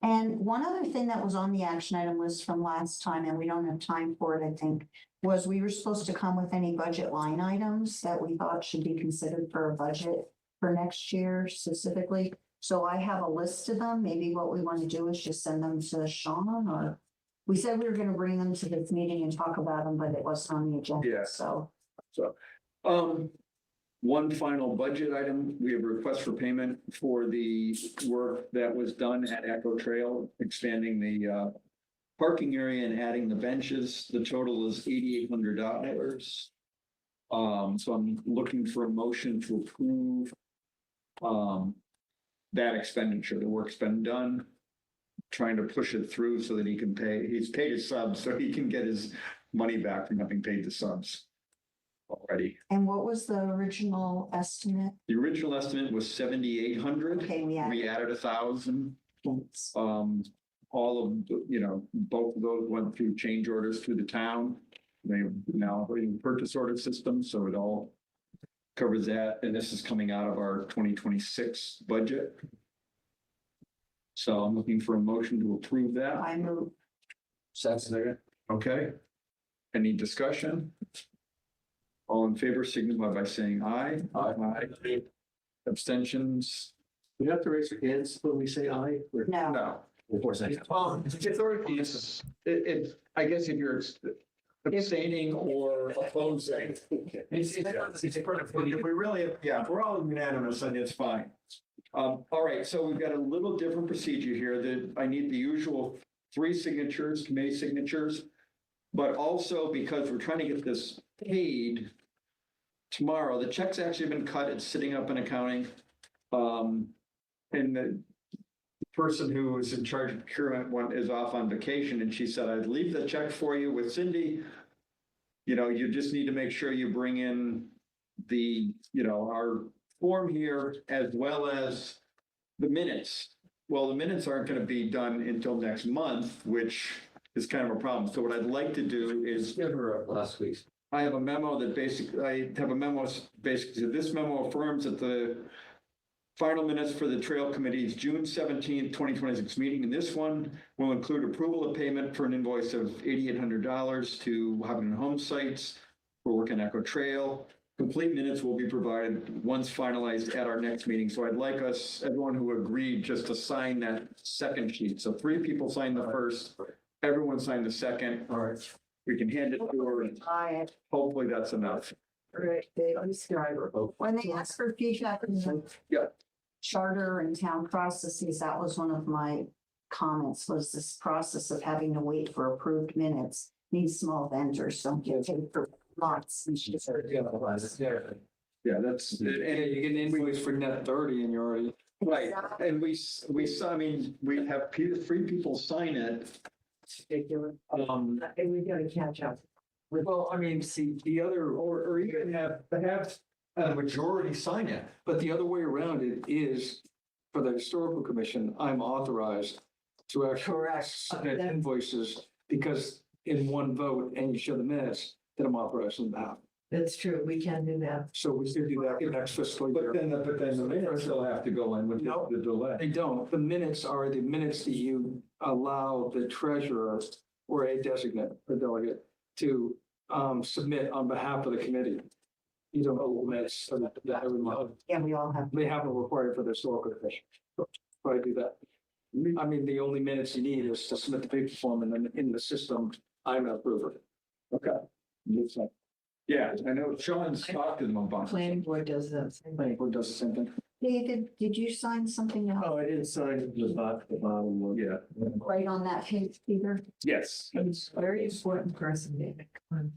And one other thing that was on the action item list from last time, and we don't have time for it, I think, was we were supposed to come with any budget line items that we thought should be considered for a budget for next year specifically. So I have a list of them. Maybe what we want to do is just send them to Sean, or we said we were going to bring them to this meeting and talk about them, but it wasn't on the Yeah. agenda, so. One final budget item, we have a request for payment for the work that was done at Echo Trail, expanding the parking area and adding the benches. The total is $8,800. So I'm looking for a motion to approve that expenditure. The work's been done. Trying to push it through so that he can pay, he's paid his subs, so he can get his money back from having paid the subs already. And what was the original estimate? The original estimate was 7,800. Okay, We added 1,000. All of, both of those went through change orders through the town. They now are in purchase order system, so it all covers that. And this is coming out of our 2026 budget. So I'm looking for a motion to approve that. I move. Second. Okay. Any discussion? All in favor signify by saying aye. Aye. Abstentions? We have to raise your hands when we say aye. Or- No, No. It's already, I guess if you're abstaining or opposing. If we really, yeah, if we're all unanimous, then it's fine. All right, so we've got a little different procedure here that I need the usual 3 signatures, committee signatures. But also because we're trying to get this paid tomorrow, the check's actually been cut, it's sitting up in accounting. And the person who is in charge of procurement is off on vacation, and she said, I'd leave the check for you with Cindy. You just need to make sure you bring in the, our form here as well as the minutes. Well, the minutes aren't going to be done until next month, which is kind of a problem. So what I'd like to do is Give her last week's. I have a memo that basically, this memo affirms that the final minutes for the Trail Committee's June 17th, 2026 meeting, and this one will include approval of payment for an invoice of $8,800 to Hubbard Home Sites for work on Echo Trail. Complete minutes will be provided once finalized at our next meeting. So I'd like everyone who agreed, just to sign that second sheet. So 3 people signed the first, everyone signed the second. All right. We can hand it to her, and I, hopefully that's enough. Right, they describe her. when they asked for feedback on the Yeah. charter and town processes, that was one of my comments, was this process of having to wait for approved minutes. These small vendors don't get paid for months. Yeah, that's, Yeah, and you get an invoice for net 30 and you're already. right, and we saw, I mean, we have 3 people sign it. Ridiculous. Um, And we gotta catch up. well, I mean, see, the other, Or even have a majority sign it. but the other way around it is for the historical commission, I'm authorized to actually Correct. submit invoices because in one vote and you show the minutes that I'm authorized on behalf. That's true, we can do that. So we should do that for next fiscal year. But then the minutes still have to go in with No. the delay. They don't. The minutes are the minutes that you allow the treasurer or a designate, a delegate, to submit on behalf of the committee. You don't owe minutes so that every month. Yeah, we all have. They have a required for the historical commission. So I do that. I mean, the only minutes you need is to submit the paper form and then in the system, I'm an approver. Okay. Yeah, I know Sean's talked to them about. Planning board does that. same way. Or does the same thing. David, did you sign something else oh, I didn't sign the bottom one. Yeah, right on that page, Peter? yes. He's a very important person, David. Come on.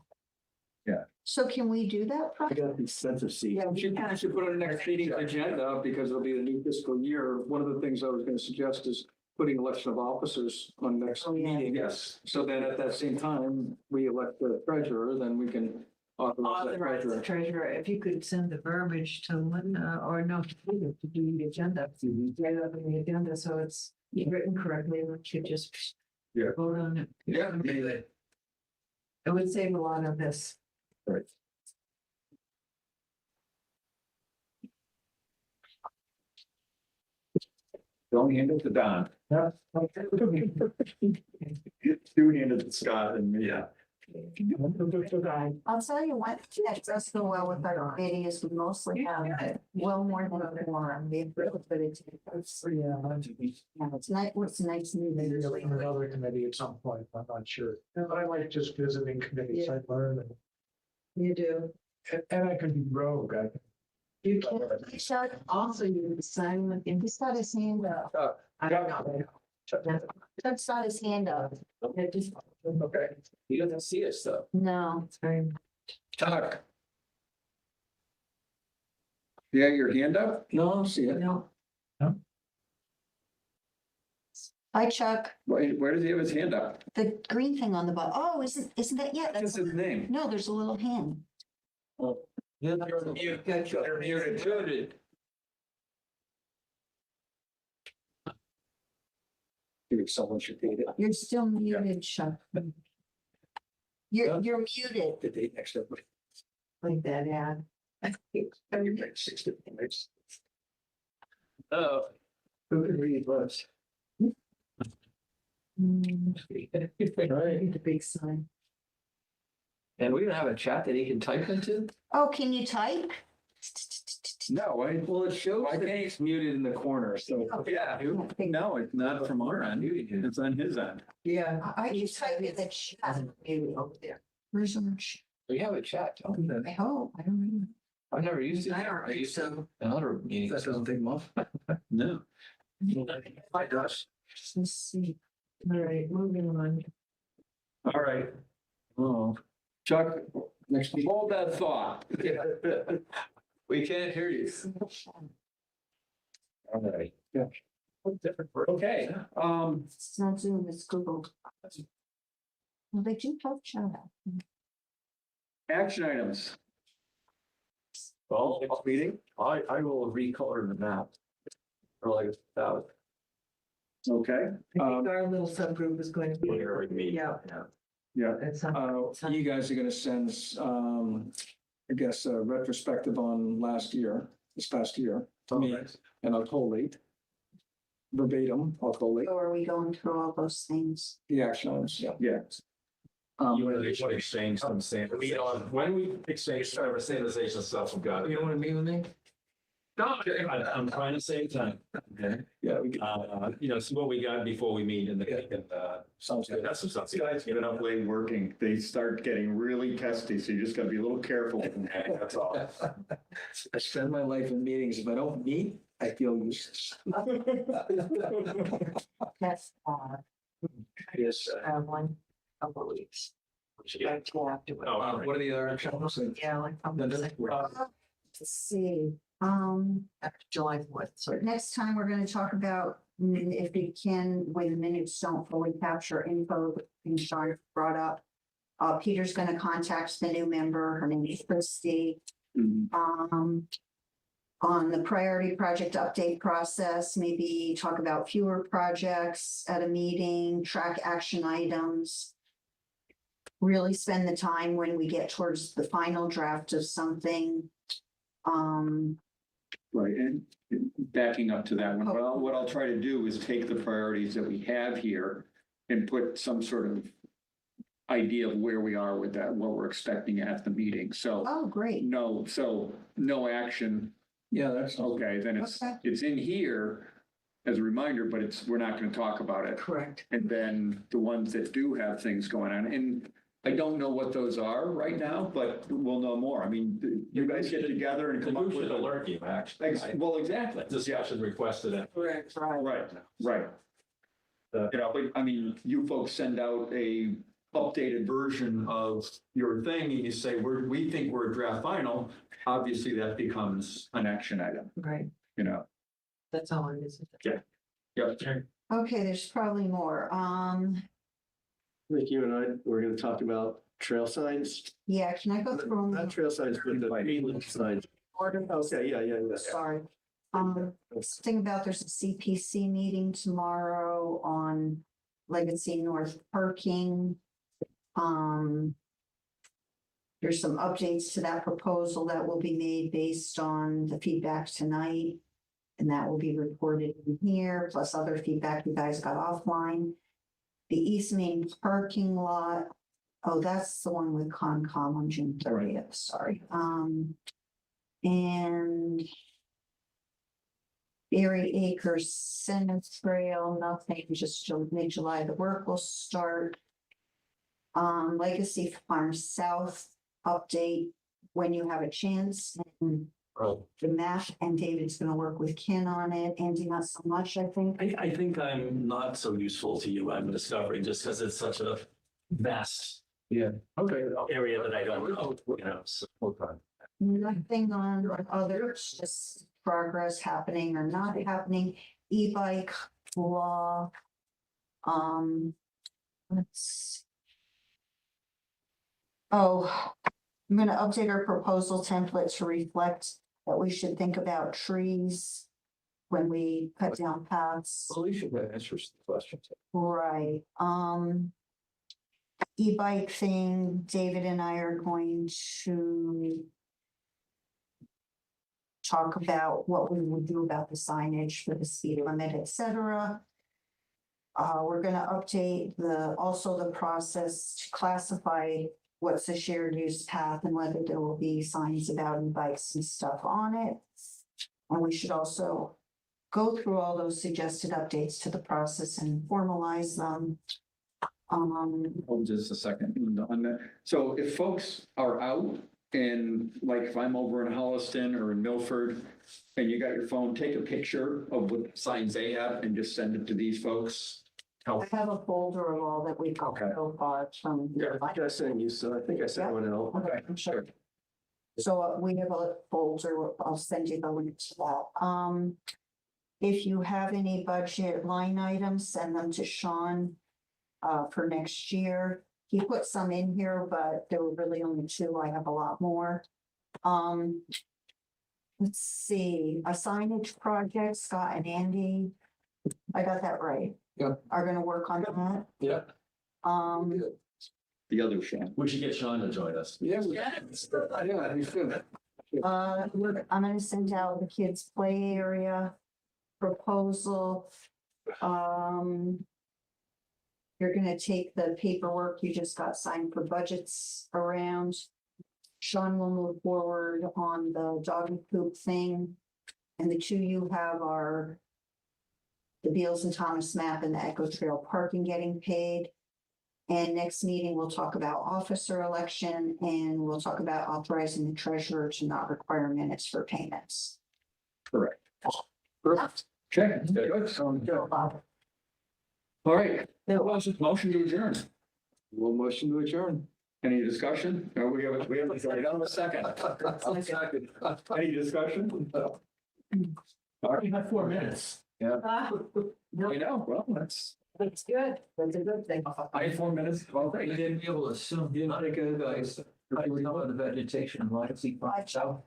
So can we do that? I got the expensive seat. Yeah, We should put it on the next meeting agenda because it'll be a new fiscal year. One of the things I was going to suggest is putting election of officers on next Oh, yeah. meeting. Yes. So then at that same time, we elect the treasurer, then we can authorize the Authorize the treasurer. treasurer, if you could send the verbiage to Linda, or no, to Peter to do the agenda. Write it up in the agenda, so it's written correctly, and we should just Yeah. vote on it. Yeah. It would save a lot of this. Right. Don't hand it to Don. Yeah. Two-handed to Scott and me. Yeah. I'll tell you what, that does go well with our committee is we mostly have well more than a forum. We have really good attendance. Yeah, it's nice, it's nice meeting. Maybe I'll be in another committee at some point, I'm not sure. But I like just visiting committees, I learn, You do. and I can be rogue, You can, Chuck, also you can sign with him. he's got his hand up. I don't know. Chuck's got his hand up. Yeah, just- Okay. He doesn't see us though. No. It's very- Tuck, Yeah, your hand up? no, I don't see it. No, Hi, Chuck. Where does he have his hand up? The green thing on the bottom. Oh, isn't that, yeah, That's that's, his name. no, there's a little hand. You're muted. Maybe someone should date it. You're still muted, Chuck. You're muted. The date next up. like that ad. Oh. Who can read lips? The big sign. And we don't have a chat that he can type into? Oh, can you type? No, Well, it shows Why that can't he's muted in the corner, so. yeah, no, it's not from our end. It's on his end. Yeah. I can type in the chat. Over there. Where's our chat? We have a chat, don't we? I hope, I don't know. I've never used it. I don't think used it so. in other meetings. That doesn't take much. No. It does. Let's see. All right, moving on. All right. Oh, Chuck, next week. hold that thought. We can't hear you. All right. Yeah. Different. Okay, It's not Zoom, it's Google. Well, they do have chat. action items. Well, next meeting, I will recolor the map. Or like that. Okay, I think our little subgroup is going to be. Where we meet. Yeah. yeah, That's something. You guys are gonna send, I guess, a retrospective on this past year, to me, and I'll collate. Verbatim, I'll collate So are we going through all those things? the action items, yeah. yeah. You want to exchange some sanitization. When we exchange some sanitization stuff, we've got. You don't wanna meet with me? No, I'm trying to save time. Okay. Yeah, we can. See what we got before we meet in the, Sounds good. that's some stuff. Guys get up late working, they start getting really testy, so you just gotta be a little careful. That's all. I spend my life in meetings. If I don't meet, I feel useless. That's, Yes. One couple of weeks. Like till afterwards. Oh, all right. What are the other action items? Yeah, like probably let's see, after July 4th, so. next time we're gonna talk about, if we can, when the minutes don't fully capture info, things Sean brought up. Peter's gonna contact the new member, her name is Christy. Mhm. On the priority project update process, maybe talk about fewer projects at a meeting, track action items. Really spend the time when we get towards the final draft of something. Right, and backing up to that one, well, what I'll try to do is take the priorities that we have here and put some sort of idea of where we are with that, what we're expecting at the meeting, so Oh, great. no action. Yeah, that's. Okay, then Okay. it's in here as a reminder, but we're not gonna talk about it. Correct. And then the ones that do have things going on, and I don't know what those are right now, but we'll know more. I mean, you guys get together and The come up group with should a. alert you, actually. Well, exactly. Discussion requested it. Correct. Right, right. But, I mean, you folks send out a updated version of your thing and you say, we think we're a draft final. Obviously, that becomes an action item, Right. That's all it is. Yep. Okay, there's probably more. Like you and I, we're gonna talk about trail signs. Yeah, can I go through Not them? trail signs, but the mainland signs. Order? Okay, yeah. Sorry. Thing about there's a CPC meeting tomorrow on Legacy North parking. There's some updates to that proposal that will be made based on the feedback tonight. And that will be reported in here, plus other feedback you guys got offline. The East Main parking lot, oh, that's the one with Concom on June 30th, sorry. And Berry Acres Senate Trail, nothing, just mid-July, the work will start. Legacy Farm South update when you have a chance. And the map, and David's gonna work with Ken on it. Andy, not so much, I think. I think I'm not so useful to you, I'm discovering, just because it's such a vast Okay. area that I don't know, you know, so. Nothing on others, just progress happening or not happening. E-bike law. Let's. Oh, I'm gonna update our proposal template to reflect that we should think about trees when we cut down paths. Alicia, that answers the question. Right, e-bike thing, David and I are going to talk about what we would do about the signage for the speed limit, et cetera. We're gonna update also the process to classify what's a shared use path and whether there will be signs about e-bikes and stuff on it. And we should also go through all those suggested updates to the process and formalize them. Hold just a second on that. So if folks are out and like if I'm over in Holliston or in Milford and you got your phone, take a picture of what signs they have and just send it to these folks. I have a folder of all that we've got Okay. so far from. Yeah, I think I sent you, so I think I sent one out. Okay, I'm sure. So we have a folder, I'll send you the link to that. If you have any budget line items, send them to Sean for next year. He put some in here, but there were really only two. I have a lot more. Let's see, a signage project, Scott and Andy. I got that right. Yeah. Are gonna work on that. Yeah. The other Sean. We should get Sean to join us. Yeah, he's good. Look, I'm gonna send out the kids' play area proposal. You're gonna take the paperwork you just got signed for budgets around. Sean will move forward on the doggy poop thing. And the two you have are the Beals and Thomas map and the Echo Trail parking getting paid. And next meeting, we'll talk about officer election and we'll talk about authorizing the treasurer to not require minutes for payments. Correct. Perfect. Okay, good. Sounds good. All right, motion to adjourn. We'll motion to adjourn. Any discussion? No, we have a second. Any discussion? All right, You have 4 minutes. I know, well, that's, That's good. That's a good thing. I had 4 minutes. Well, You didn't be able to assume, you didn't take advice. I was on the vegetation, like, see, south.